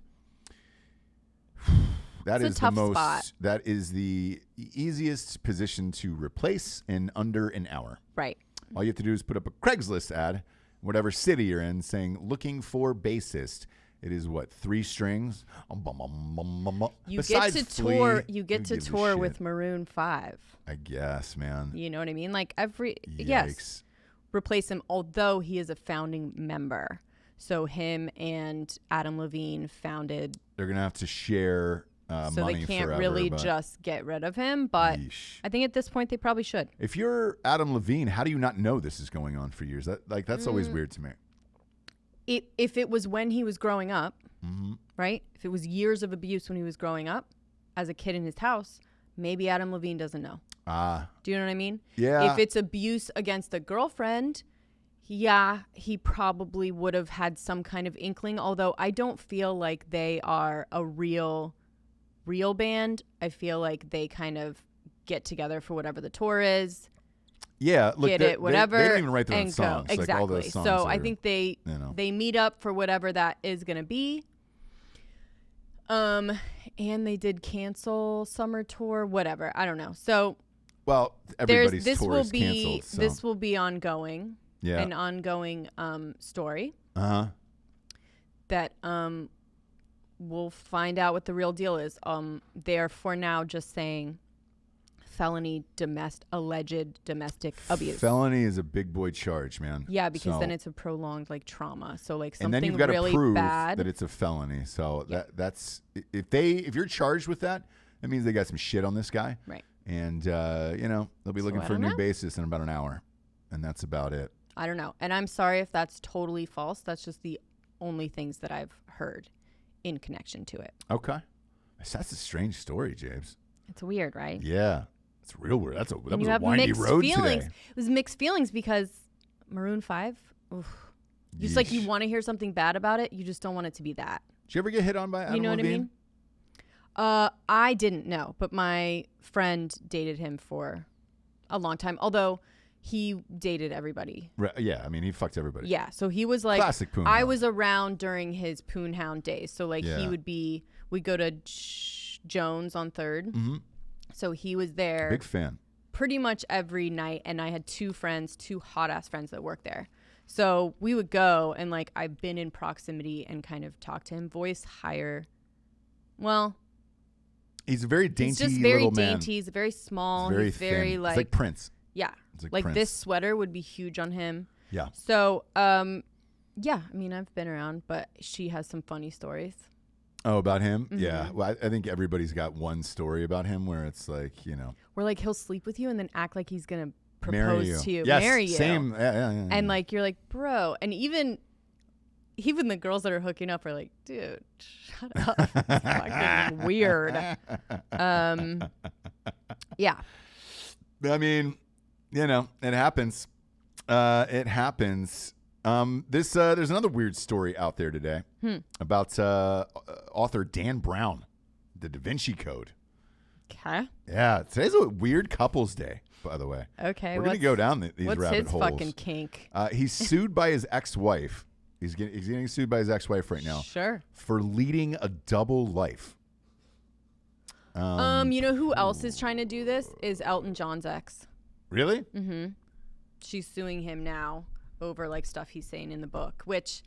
that is the most spot. That is the easiest position to replace in under an hour. Right. All you have to do is put up a Craigslist ad, whatever city you're in, saying looking for bassist. It is 3 strings. You get to tour. You get to tour with Maroon 5. I guess, man. You know what I mean? Like Yikes. Replace him. Although he is a founding member, so him and Adam Levine founded. They're gonna have to share so money they can't forever, really but just get rid of him. But yeesh. I think at this point they probably should. If you're Adam Levine, how do you not know this is going on for years? That's always weird to me. If it was when he was growing up, Mm-hmm. right? If it was years of abuse when he was growing up as a kid in his house, maybe Adam Levine doesn't know. Do you know what I mean? Yeah. If it's abuse against a girlfriend, yeah, he probably would have had some kind of inkling, although I don't feel like they are a real band. I feel like they kind of get together for whatever the tour is. Yeah, look, get it, whatever, they don't even write their own and songs. go. Exactly. Like all those songs so I think they meet up for whatever that is going to be. And they did cancel summer tour, whatever. I don't know. So well, everybody's this tour will is be canceled. So. this will be ongoing. Yeah. An ongoing story. That we'll find out what the real deal is. They're for now just saying felony alleged domestic abuse. Felony is a big boy charge, man. Yeah, because then it's a prolonged like trauma. So like something and then you've got really to prove bad that it's a felony. So that's if you're charged with that, that means they got some shit on this guy. Right. And they'll be looking for a new bassist in about an hour, and that's about it. I don't know. And I'm sorry if that's totally false. That's just the only things that I've heard in connection to it. Okay. That's a strange story, James. It's weird, right? Yeah. It's real weird. That was a windy mixed road feelings. today. It was mixed feelings because Maroon 5, just like you want to hear something bad about it, you just don't want it to be that. Did you ever get hit on by Adam You know Levine? what I mean? I didn't know, but my friend dated him for a long time, although he dated everybody. Right, yeah, I mean, he fucked everybody. Yeah, so he was like, classic Poonhound. I was around during his Poonhound days. So like Yeah. we'd go to Jones on 3rd. Mm-hmm. So he was there. Big fan. Pretty much every night, and I had two hot ass friends that worked there. So we would go, and like I've been in proximity and kind of talked to him, voice higher. Well, he's a very dainty he's just very little dainty. man. He's very small. He's very thin. like, it's like Prince. Yeah, It's like Prince. this sweater would be huge on him. Yeah. So yeah, I mean I've been around, but she has some funny stories. Oh, about him? Mm-hmm. Yeah. Well, I think everybody's got one story about him where it's like, where like he'll sleep with you and then act like he's gonna marry propose to you, yes, marry you. Same. Yeah. And like you're like, bro, and even the girls that are hooking up are like, dude, shut up. It's fucking weird. Yeah. I mean, it happens. It happens. There's another weird story out there today about author Dan Brown, the Davinci Code. Okay. Yeah, today's a weird couples day, by the way. Okay. We're gonna go down these what's rabbit his holes. fucking kink? He's sued by his ex-wife. He's getting sued by his ex-wife right now. Sure. For leading a double life. You know who else is trying to do this? Is Elton John's ex. Really? Mm-hmm. She's suing him now over like stuff he's saying in the book, which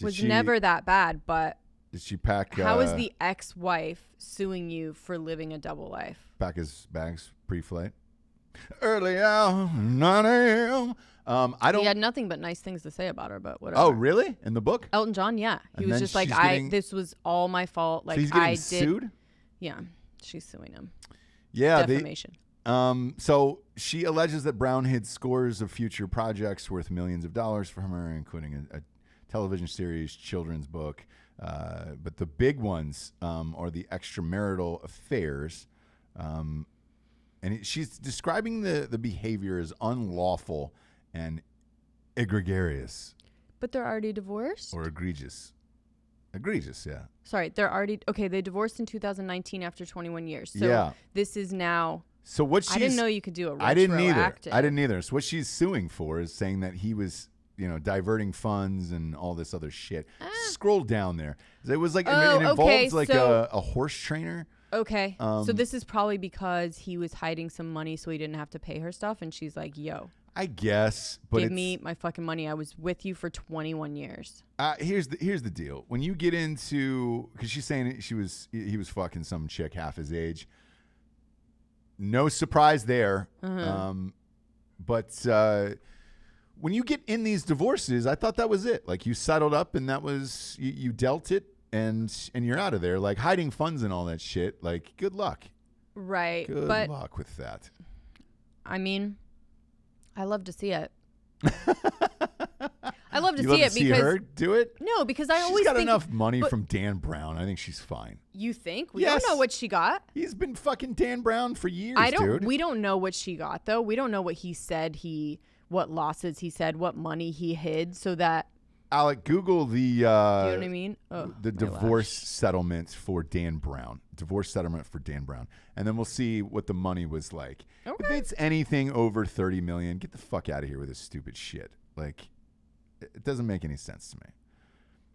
was never that bad, but did she pack? How is the ex-wife suing you for living a double life? Pack his bags pre-flight. Early hour, 9 a.m. I don't. He had nothing but nice things to say about her, but whatever. Oh, really? In the book? Elton John, yeah. He And was then just like, this was all my fault. Like, so he's getting I sued? Yeah, she's suing him. Yeah, defamation. So she alleges that Brown hid scores of future projects worth millions of dollars from her, including a television series, children's book. But the big ones are the extramarital affairs. And she's describing the behavior as unlawful and egregious. But they're already divorced? Or egregious. Egregious, yeah. Sorry, they're already... Okay, they divorced in 2019 after 21 years. So yeah. This is now... So what she's... I didn't know you could do a retroactive. I didn't either. So what she's suing for is saying that he was, diverting funds and all this other shit. Scroll down there. It was like... it involves like a horse trainer. Okay. So this is probably because he was hiding some money so he didn't have to pay her stuff. And she's like, yo... I guess, but give me my fucking money. I was with you for 21 years. Here's the deal. When you get into, because she's saying he was fucking some chick half his age. No surprise there. But when you get in these divorces, I thought that was it. Like you settled up and that was you dealt it, and you're out of there. Like hiding funds and all that shit. Like good luck. Right. Good luck with that. I mean, I love to see it. I love to see it because see her do it. No, because I always she's got think, enough money from Dan Brown. I think she's fine. You think? We don't know what she got. He's been fucking Dan Brown for years. Dude. We don't know what she got though. We don't know what he said. What losses he said. What money he hid. So that. Alec, Google the. You know what I mean? The divorce settlement for Dan Brown. Divorce settlement for Dan Brown, and then we'll see what the money was like. Okay. If it's anything over $30 million, get the fuck out of here with this stupid shit. Like, it doesn't make any sense to me.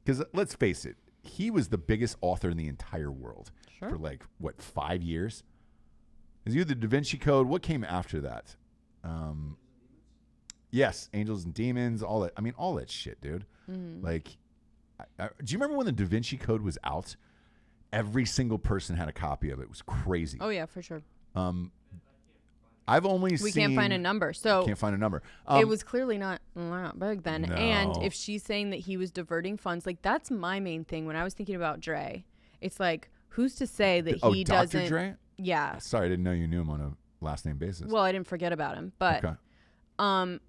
Because let's face it, he was the biggest author in the entire world for like what 5 years. Is you the Davinci Code? What came after that? Yes, Angels and Demons, all that. I mean, all that shit, dude. Mm-hmm. Like, do you remember when the Davinci Code was out? Every single person had a copy of it. It was crazy. Oh yeah, for sure. I've only we can't find a number, so can't find a number. It was clearly not big then. No. And if she's saying that he was diverting funds, like that's my main thing when I was thinking about Dre. It's like, who's to say that he doesn't? Dr. Dre? Yeah. Sorry, I didn't know you knew him on a last name basis. Well, I didn't forget about him, but okay.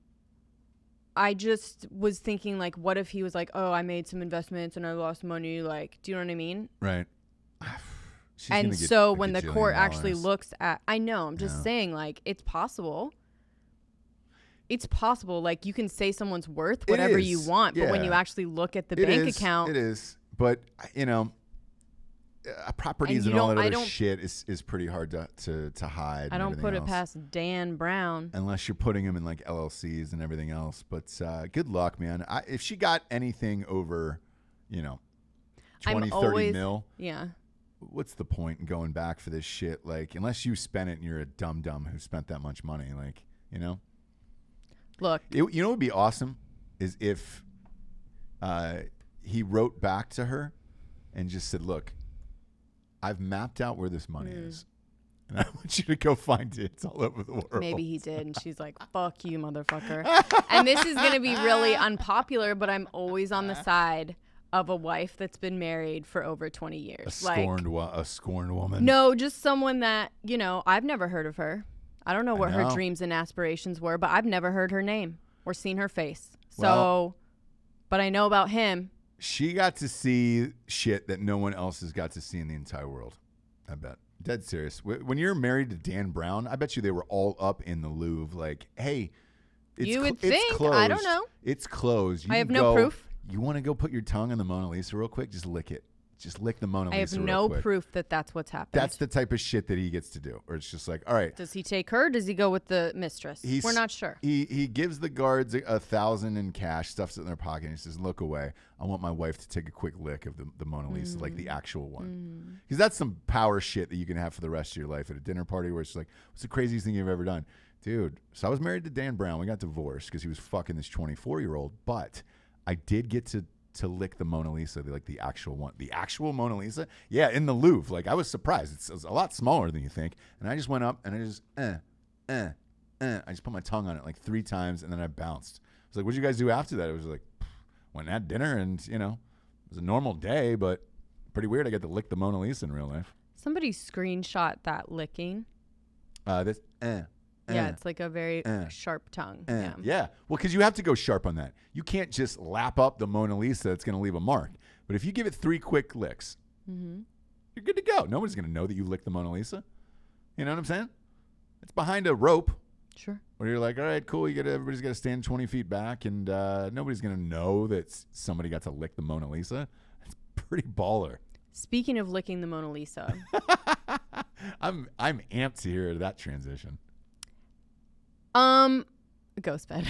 I just was thinking like, what if he was like, oh, I made some investments and I lost money. Like, do you know what I mean? Right. And so when the court actually looks at, I know, I'm just saying, like, it's possible. It's possible. Like, you can say someone's worth whatever you want, but when you actually look at the bank account. It is. But, you know, properties and all that other shit is pretty hard to hide. I don't put it past Dan Brown. Unless you're putting him in, like, LLCs and everything else. But good luck, man. If she got anything over, you know, 20, 30 mil. Yeah. What's the point in going back for this shit? Like, unless you spent it and you're a dum-dum who spent that much money, like, you know? Look. You know what would be awesome is if he wrote back to her and just said, look, I've mapped out where this money is, and I want you to go find it. It's all over the world. Maybe he did, and she's like, fuck you, motherfucker. And this is going to be really unpopular, but I'm always on the side of a wife that's been married for over 20 years. A scorned woman. No, just someone that, you know, I've never heard of her. I don't know what her dreams and aspirations were, but I've never heard her name or seen her face. So, but I know about him. She got to see shit that no one else has got to see in the entire world. I bet. Dead serious. When you're married to Dan Brown, I bet you they were all up in the Louvre like, hey, you would think. It's closed. I don't know. It's closed. I have no proof. You want to go put your tongue on the Mona Lisa real quick? Just lick it. Just lick the Mona Lisa real quick. I have no proof that that's what's happened. That's the type of shit that he gets to do. Or it's just like, all right. Does he take her? Does he go with the mistress? We're not sure. He gives the guards $1,000 in cash, stuffs it in their pocket, and he says, look away. I want my wife to take a quick lick of the Mona Lisa, like the actual one. Because that's some power shit that you can have for the rest of your life at a dinner party where it's like, what's the craziest thing you've ever done? Dude, so I was married to Dan Brown. We got divorced because he was fucking this 24-year-old, but I did get to lick the Mona Lisa, like the actual one. The actual Mona Lisa? Yeah, in the Louvre. Like, I was surprised. It's a lot smaller than you think. And I just went up and I just, I just put my tongue on it like 3 times and then I bounced. I was like, what'd you guys do after that? It was like, went and had dinner and, you know, it was a normal day, but pretty weird. I got to lick the Mona Lisa in real life. Somebody screenshot that licking. Yeah, it's like a very sharp tongue. Yeah. Well, because you have to go sharp on that. You can't just lap up the Mona Lisa. It's going to leave a mark. But if you give it 3 quick licks, you're good to go. Nobody's going to know that you licked the Mona Lisa. You know what I'm saying? It's behind a rope. Sure. Where you're like, all right, cool. Everybody's got to stand 20 feet back, and nobody's going to know that somebody got to lick the Mona Lisa. It's pretty baller. Speaking of licking the Mona Lisa. I'm amped to hear that transition. Ghost bed.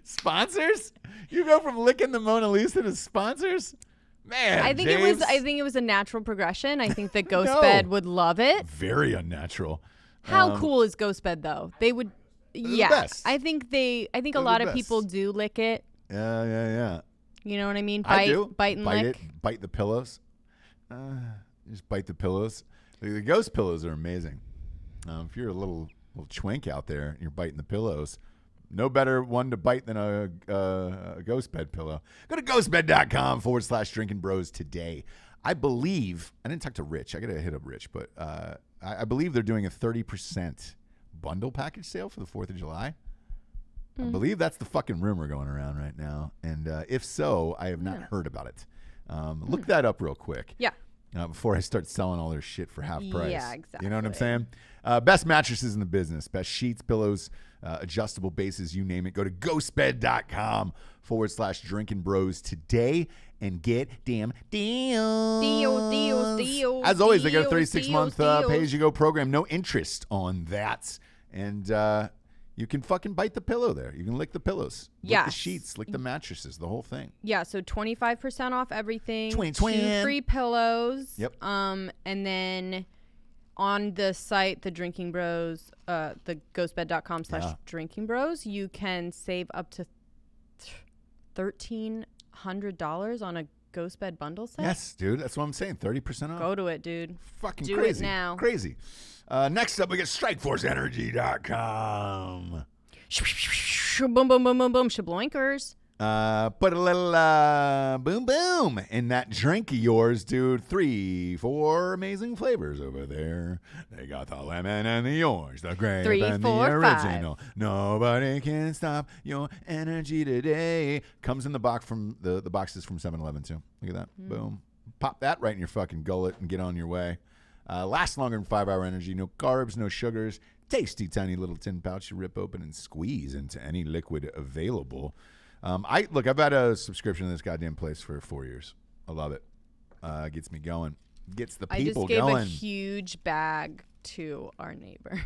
Sponsors? You go from licking the Mona Lisa to sponsors? Man, I think it was a natural progression. I think that Ghost Bed would love it. Very unnatural. How cool is Ghost Bed though? They would the best. I think a lot of people do lick it. Yeah. You know what I mean? I do. Bite and lick. It, bite the pillows. Just bite the pillows. The ghost pillows are amazing. If you're a little twink out there and you're biting the pillows, No better one to bite than a ghost bed pillow. Go to ghostbed.com/Drinkin Bros today. I believe, I didn't talk to Rich. I got to hit up Rich, but I believe they're doing a 30% bundle package sale for the 4th of July. I believe that's the fucking rumor going around right now. And if so, I have not heard about it. Look that up real quick. Yeah. Before I start selling all their shit for half price. Yeah, exactly. You know what I'm saying? Best mattresses in the business. Best sheets, pillows, adjustable bases, you name it. Go to ghostbed.com/Drinkin Bros today and get damn deals. Deals. As always, they got a 36-month pay-as-you-go program. No interest on that. And you can fucking bite the pillow there. You can lick the pillows. Lick the sheets. Lick the mattresses. The whole thing. Yeah, so 25% off everything. 2 free pillows. Yep. And then on the site, the Drinkin Bros, the ghostbed.com/Drinkin Bros, you can save up to $1,300 on a ghost bed bundle set. Yes, dude. That's what I'm saying. 30% off. Go to it, dude. Fucking Do crazy. it now. Crazy. Next up, we got StrikeForceEnergy.com. Boom, boom, boom, boom, boom. Shabloinkers. Put a little boom, boom in that drink of yours, dude. 4 amazing flavors over there. They got the lemon and the orange, the grape 3, and 4, the original. 5. Nobody can stop your energy today. Comes in the box from the boxes from 7-Eleven too. Look at that. Boom. Pop that right in your fucking gullet and get on your way. Lasts longer than 5-hour energy. No carbs, no sugars. Tasty, tiny little tin pouch you rip open and squeeze into any liquid available. I've had a subscription to this goddamn place for 4 years. I love it. Gets me going. Gets the people going. I just gave a huge bag to our neighbor.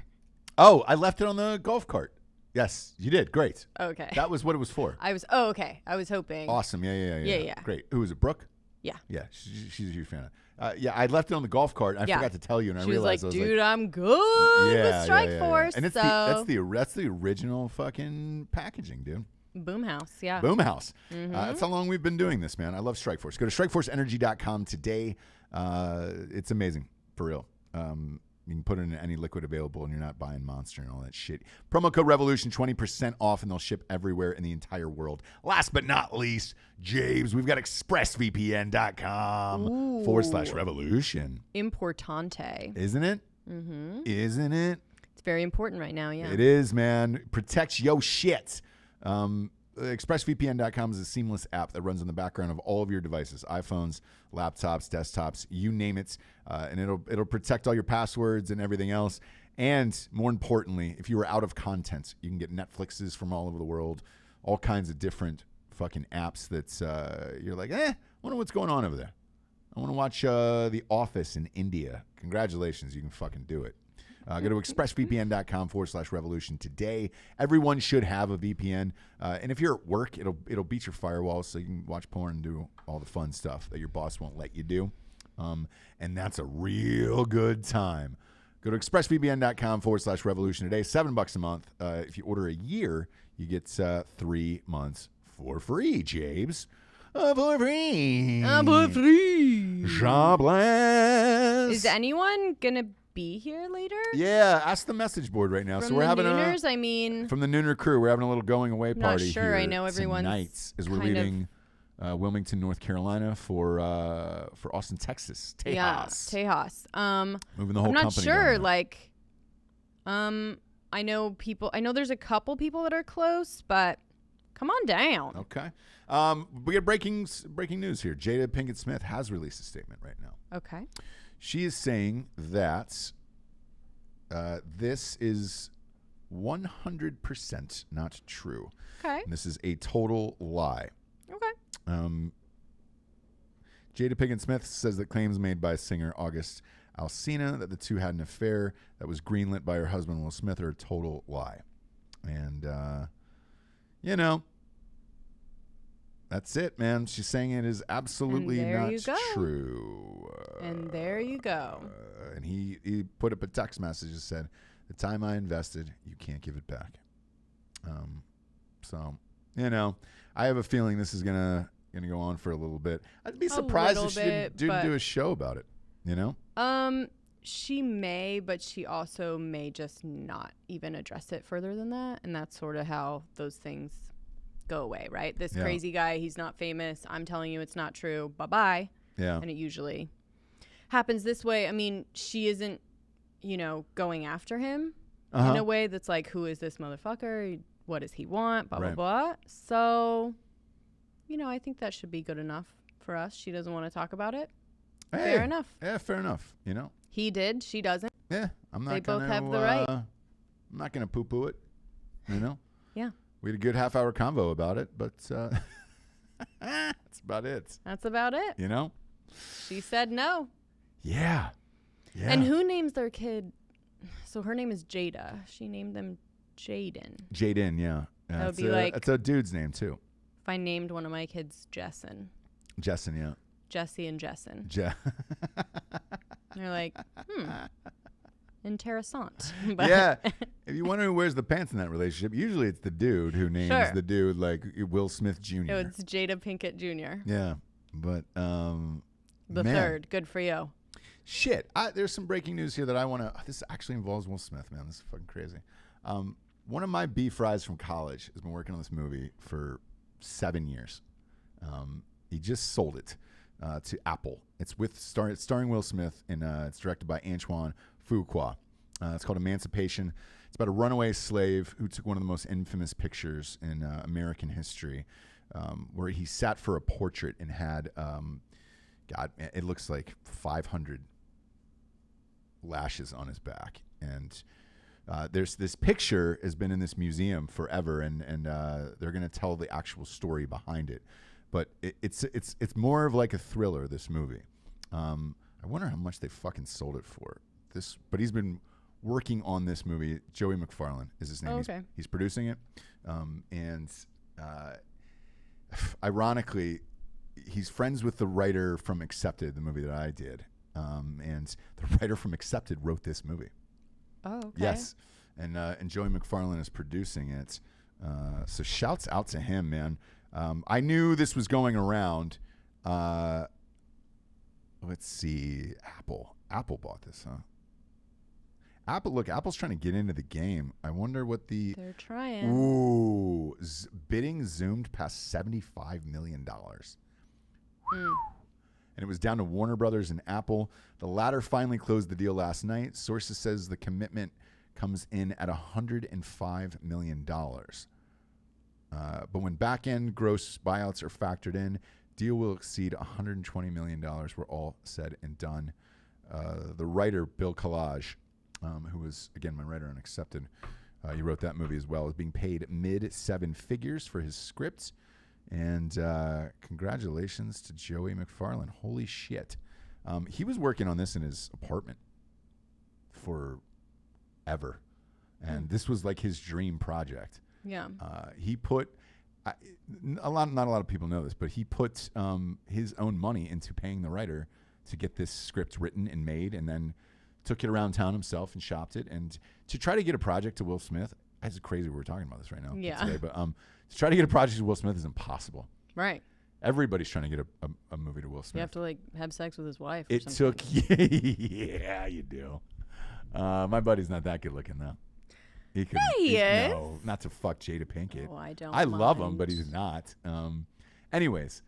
Oh, I left it on the golf cart. Yes, you did. Great. Okay. That was what it was for. Okay. I was hoping. Awesome. Yeah. Great. Who was it, Brooke? Yeah. Yeah, she's a huge fan of. I left it on the golf cart. I forgot to tell you, and I realized I was like, dude, I'm good with Strike Force. And that's the original fucking packaging, dude. Boomhouse, yeah. Boomhouse. That's how long we've been doing this, man. I love Strikeforce. Go to StrikeForceEnergy.com today. It's amazing, for real. You can put it in any liquid available, and you're not buying Monster and all that shit. Promo code Revolution, 20% off, and they'll ship everywhere in the entire world. Last but not least, James, we've got ExpressVPN.com/Revolution. Importante. Isn't it? Mm-hmm. Isn't it? It's very important right now, yeah. It is, man. Protects yo shit. ExpressVPN.com is a seamless app that runs in the background of all of your devices, iPhones, laptops, desktops, you name it, and it'll protect all your passwords and everything else. And more importantly, if you are out of content, you can get Netflixes from all over the world, all kinds of different fucking apps that's you're like, I wonder what's going on over there. I want to watch The Office in India. Congratulations, you can fucking do it. Go to expressvpn.com/revolution today. Everyone should have a VPN. And if you're at work, it'll beat your firewall so you can watch porn and do all the fun stuff that your boss won't let you do. And that's a real good time. Go to expressvpn.com/revolution today. $7 a month. If you order a year, you get 3 months for free, James. For free. For free. Jean Blanc. Is anyone going to be here later? Yeah, ask the message board right now. From so we're having Nooners, from the Nooner crew, we're having a little going away party. Not sure. Here I know everyone's tonight as we're leaving Wilmington, North Carolina for Austin, Texas. Tejas. Yeah, Tejas. Moving the whole company. I'm not sure. Like, I know there's a couple people that are close, but come on down. Okay. We get breaking news here. Jada Pinkett Smith has released a statement right now. Okay. She is saying that this is 100% not true. Okay. And this is a total lie. Okay. Jada Pinkett Smith says that claims made by singer August Alsina that the two had an affair that was greenlit by her husband Will Smith are a total lie. And, that's it, man. She's saying it is absolutely not true. And there you go. And he put up a text message that said, the time I invested, you can't give it back. So, I have a feeling this is gonna go on for a little bit. I'd be surprised if she didn't do a show about it, She may, but she also may just not even address it further than that. And that's sort of how those things go away, right? This crazy guy, he's not famous. I'm telling you it's not true. Bye-bye. Yeah. And it usually happens this way. I mean, she isn't, going after him in a way that's like, who is this motherfucker? What does he want? Blah, blah, blah. So, I think that should be good enough for us. She doesn't want to talk about it. Hey, fair enough. Yeah, fair enough. He did. She doesn't. Yeah, I'm not. They both have the right. I'm not gonna poo-poo it. Yeah. We had a good half-hour convo about it, but that's about it. That's about it. She said no. Yeah. And who names their kid? So her name is Jada. She named them Jaden. Jaden, yeah. That would be like. It's a dude's name too. If I named one of my kids Jessin. Jessin, yeah. Jessie and Jessin. They're like, interessant. Yeah. If you wonder who wears the pants in that relationship, usually it's the dude who names the dude like Will Smith Jr. No, it's Jada Pinkett Jr. Yeah. But, the third. Good for you. Shit. There's some breaking news here that I want to. This actually involves Will Smith, man. This is fucking crazy. One of my beef fries from college has been working on this movie for 7 years. He just sold it to Apple. It's starring Will Smith, and it's directed by Antoine Fuqua. It's called Emancipation. It's about a runaway slave who took one of the most infamous pictures in American history, where he sat for a portrait and had, it looks like 500 lashes on his back. And there's this picture has been in this museum forever, and they're going to tell the actual story behind it. But it's more of like a thriller, this movie. I wonder how much they fucking sold it for. But he's been working on this movie. Joey McFarlane is his name. Oh, okay. He's producing it. And ironically, he's friends with the writer from Accepted, the movie that I did. And the writer from Accepted wrote this movie. Oh, okay. Yes. And Joey McFarlane is producing it. So shouts out to him, man. I knew this was going around. Let's see. Apple bought this, huh? Apple's trying to get into the game. I wonder what they're trying. Ooh, bidding zoomed past $75 million. And it was down to Warner Brothers and Apple. The latter finally closed the deal last night. Sources says the commitment comes in at $105 million. But when back-end gross buyouts are factored in, deal will exceed $120 million. We're all said and done. The writer, Bill Collage, who was, again, my writer on Accepted, he wrote that movie as well, is being paid mid-seven figures for his script. And congratulations to Joey McFarlane. Holy shit. He was working on this in his apartment forever. And this was like his dream project. Yeah. He put not a lot of people know this, but he put his own money into paying the writer to get this script written and made, and then took it around town himself and shopped it. And to try to get a project to Will Smith, it's crazy we're talking about this right now today, but to try to get a project to Will Smith is impossible. Right. Everybody's trying to get a movie to Will Smith. You have to like have sex with his wife. It took, yeah, you do. My buddy's not that good looking though. He is. No, not to fuck Jada Pinkett. Oh, I don't. I love him, but he's not. Anyways,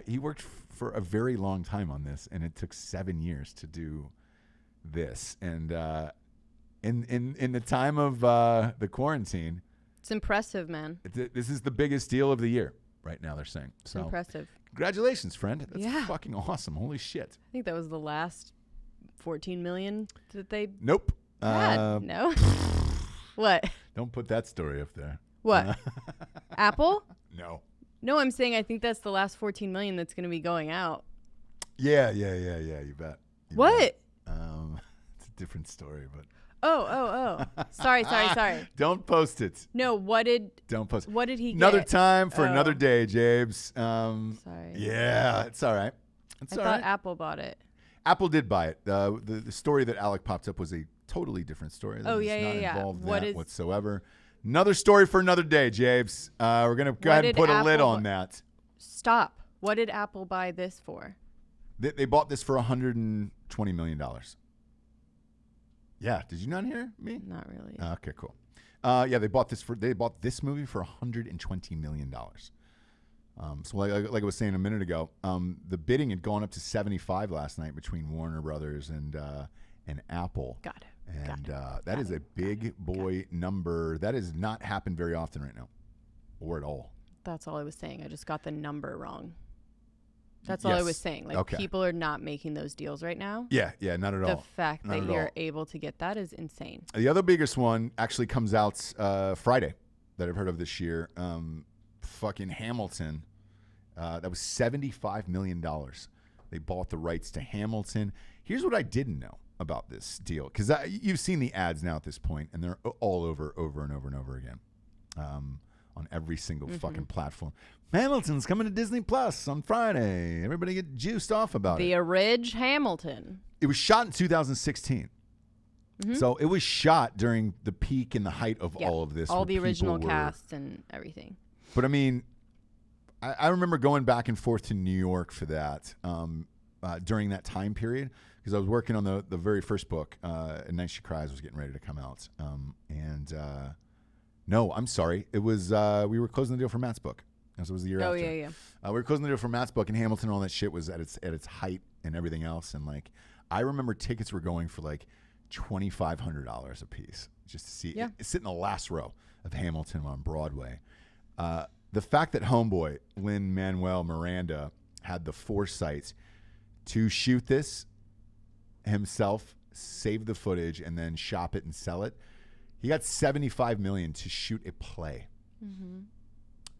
he worked for a very long time on this, and it took 7 years to do this. And in the time of the quarantine, it's impressive, man. This is the biggest deal of the year right now. They're saying. So impressive. Congratulations, friend. That's fucking awesome. Holy shit. I think that was the last 14 million that they. Nope. No. What? Don't put that story up there. What? Apple? No. No, I'm saying I think that's the last 14 million that's going to be going out. Yeah. You bet. What? Bet. It's a different story, but. Oh. Sorry. Don't post it. No, don't post it. What did he get? Another time for another day, Jabes. Sorry. Yeah, it's all right. I thought Apple bought it. Apple did buy it. The story that Alec popped up was a totally different story. Oh, yeah. Not involved in that whatsoever. Another story for another day, Jabes. We're going to go ahead and put a lid on that. Stop. What did Apple buy this for? They bought this for $120 million. Yeah. Did you not hear me? Not really. Okay, cool. Yeah, they bought this movie for $120 million. So like I was saying a minute ago, the bidding had gone up to 75 last night between Warner Brothers and Apple. Got it. And that is a big boy number. That has not happened very often right now, or at all. That's all I was saying. I just got the number wrong. That's all I was saying. Like, people are not making those deals right now. Yeah, not at all. The fact that you're able to get that is insane. The other biggest one actually comes out Friday that I've heard of this year. Fucking Hamilton. That was $75 million. They bought the rights to Hamilton. Here's what I didn't know about this deal, because you've seen the ads now at this point, and they're all over and over again. On every single fucking platform. Hamilton's coming to Disney Plus on Friday. Everybody get juiced off about it. The Ridge Hamilton. It was shot in 2016. So it was shot during the peak and the height of all of this. All the original cast and everything. But I mean, I remember going back and forth to New York for that during that time period, because I was working on the very first book, And Night She Cries was getting ready to come out. No, I'm sorry. It was we were closing the deal for Matt's book. This was the year after. Yeah. We were closing the deal for Matt's book, and Hamilton and all that shit was at its height and everything else. And like, I remember tickets were going for like $2,500 a piece just to see sit in the last row of Hamilton on Broadway. The fact that homeboy Lin-Manuel Miranda had the foresight to shoot this himself, save the footage, and then shop it and sell it. He got $75 million to shoot a play.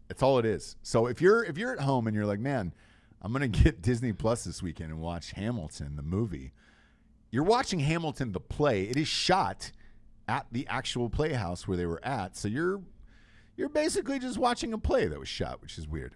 That's all it is. So if you're at home and you're like, man, I'm gonna get Disney Plus this weekend and watch Hamilton the movie, you're watching Hamilton the play. It is shot at the actual playhouse where they were at. So you're basically just watching a play that was shot, which is weird.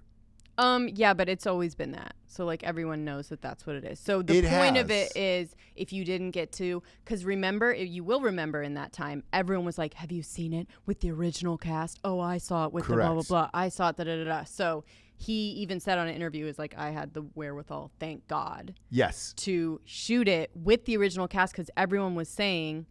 Yeah, but it's always been that. So like everyone knows that that's what it is. So the point of it is, if you didn't get to, because remember, you will remember in that time, everyone was like, have you seen it with the original cast? Oh, I saw it with the blah, blah, blah. I saw it, da, da, da, da. So he even said on an interview, is like, I had the wherewithal, thank God. Yes. To shoot it with the original cast, because everyone was saying,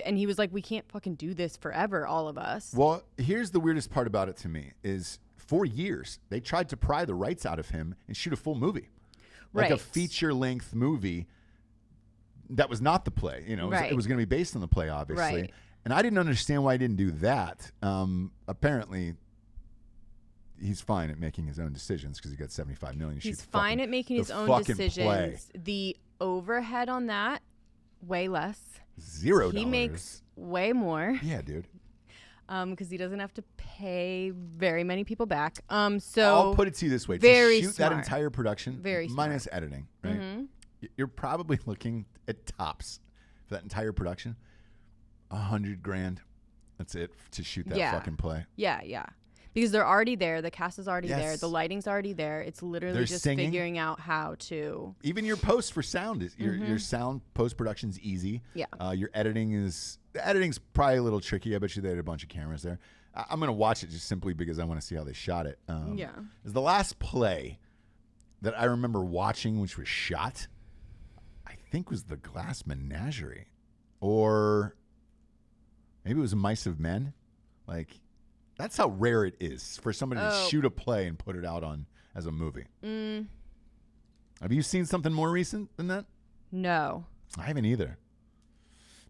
and he was like, we can't fucking do this forever, all of us. Well, here's the weirdest part about it to me is, for years, they tried to pry the rights out of him and shoot a full movie. Like a feature-length movie that was not the play. You know, it was going to be based on the play, obviously. Right. And I didn't understand why he didn't do that. Apparently, he's fine at making his own decisions because he got $75 million. He's fine at making his own decisions. Play. The overhead on that, way less. $0. He makes way more. Yeah, dude. Because he doesn't have to pay very many people back. So I'll put it to you this way: very to shoot smart. that entire production, minus editing, right? You're probably looking at tops for that entire production, $100,000. That's it to shoot that fucking play. Yeah. Because they're already there. The cast is already there. The lighting's already there. It's literally just singing. Figuring out how to. Even your post for sound is your sound post production's easy. Yeah. Your editing's probably a little tricky. I bet you they had a bunch of cameras there. I'm gonna watch it just simply because I want to see how they shot it. Is the last play that I remember watching, which was shot, I think was the Glass Menagerie, or maybe it was Mice of Men. Like, that's how rare it is for somebody to shoot a play and put it out on as a movie. Have you seen something more recent than that? No. I haven't either.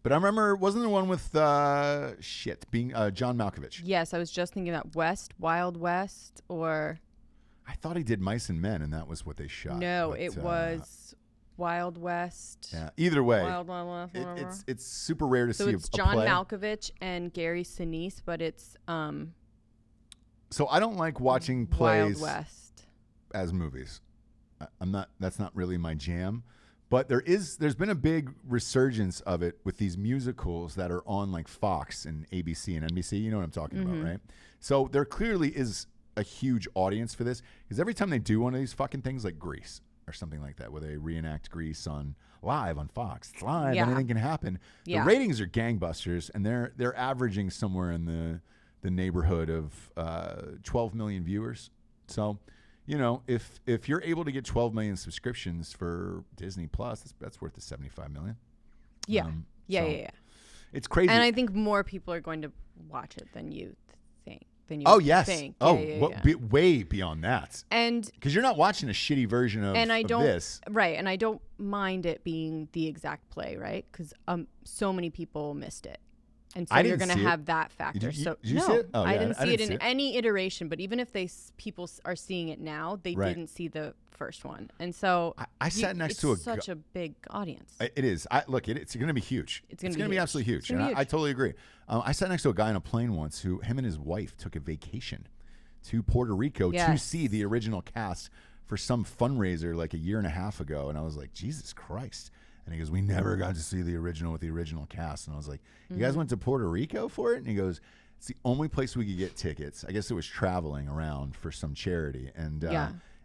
But I remember, wasn't there one with being John Malkovich? Yes, I was just thinking that Wild West, or I thought he did Mice and Men, and that was what they shot. No, but, it was Wild West. Yeah. Either way, Wild West. It's super rare to see. So it's John Malkovich and Gary Sinise, but it's So I don't like watching plays Wild West as movies. That's not really my jam. But there's been a big resurgence of it with these musicals that are on like Fox and ABC and NBC. You know what I'm talking about, right? So there clearly is a huge audience for this, because every time they do one of these fucking things like Grease or something like that, where they reenact Grease live on Fox, it's live, anything can happen. The ratings are gangbusters, and they're averaging somewhere in the neighborhood of 12 million viewers. So, you know, if you're able to get 12 million subscriptions for Disney Plus, that's worth the $75 million. Yeah. It's crazy. And I think more people are going to watch it than you think. Think. Way beyond that. And because you're not watching a shitty version of this. Right, and I don't mind it being the exact play, right? Because so many people missed it. And so you're going to have that factor. Did you no, see it? Oh, I yeah, didn't see it in any iteration. But even if people are seeing it now, they didn't see the first one. And so I sat next to such a big audience. It is. It's going to be huge. It's going to be absolutely huge. And I totally agree. I sat next to a guy on a plane once who him and his wife took a vacation to Puerto Rico to see the original cast for some fundraiser like a year and a half ago. And I was like, Jesus Christ. And he goes, we never got to see the original with the original cast. And I was like, you guys went to Puerto Rico for it? And he goes, it's the only place we could get tickets. I guess it was traveling around for some charity. And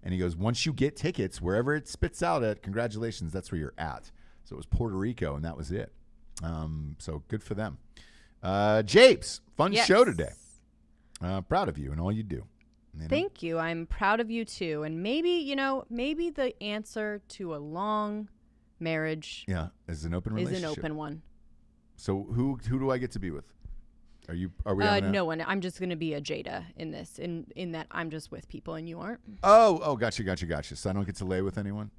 and he goes, once you get tickets, wherever it spits out at, congratulations, that's where you're at. So it was Puerto Rico, and that was it. So good for them. Japes, fun show today. Proud of you and all you do. Thank you. I'm proud of you, too. And maybe the answer to a long marriage is an open relationship. Is an open one. So who do I get to be with? Are we no one. I'm just going to be a Jada in this, in that I'm just with people and you aren't. Oh, gotcha. So I don't get to lay with anyone?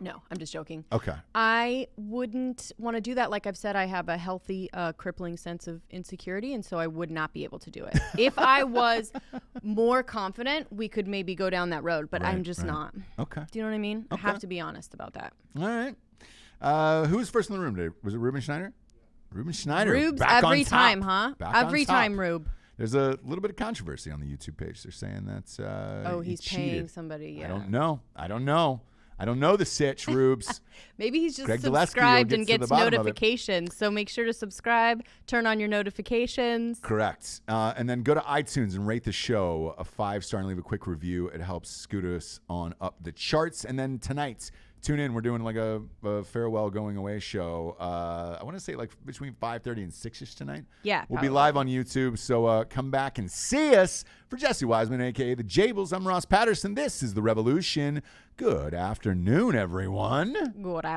No, I'm just joking. Okay. I wouldn't want to do that. Like I've said, I have a healthy, crippling sense of insecurity, and so I would not be able to do it. If I was more confident, we could maybe go down that road, but I'm just not. Okay. Do you know what I mean? Okay. I have to be honest about that. All right. Who was first in the room today? Was it Ruben Schneider? Ruben Schneider. Rube's back every on top. time, huh? Back every time, Rube. There's a little bit of controversy on the YouTube page. They're saying that he's paying somebody. Yeah. I don't know the sitch, Rubes. Maybe he's just subscribed and gets notifications. So make sure to subscribe, turn on your notifications. Correct. And then go to iTunes and rate the show a 5-star and leave a quick review. It helps scoot us on up the charts. And then tonight, tune in. We're doing like a farewell going away show. I want to say like between 5:30 and 6ish tonight. Yeah. We'll be live on YouTube. So come back and see us. For Jessie Wiseman, a.k.a. The Jables, I'm Ross Patterson. This is The Revolution. Good afternoon, everyone. Good afternoon.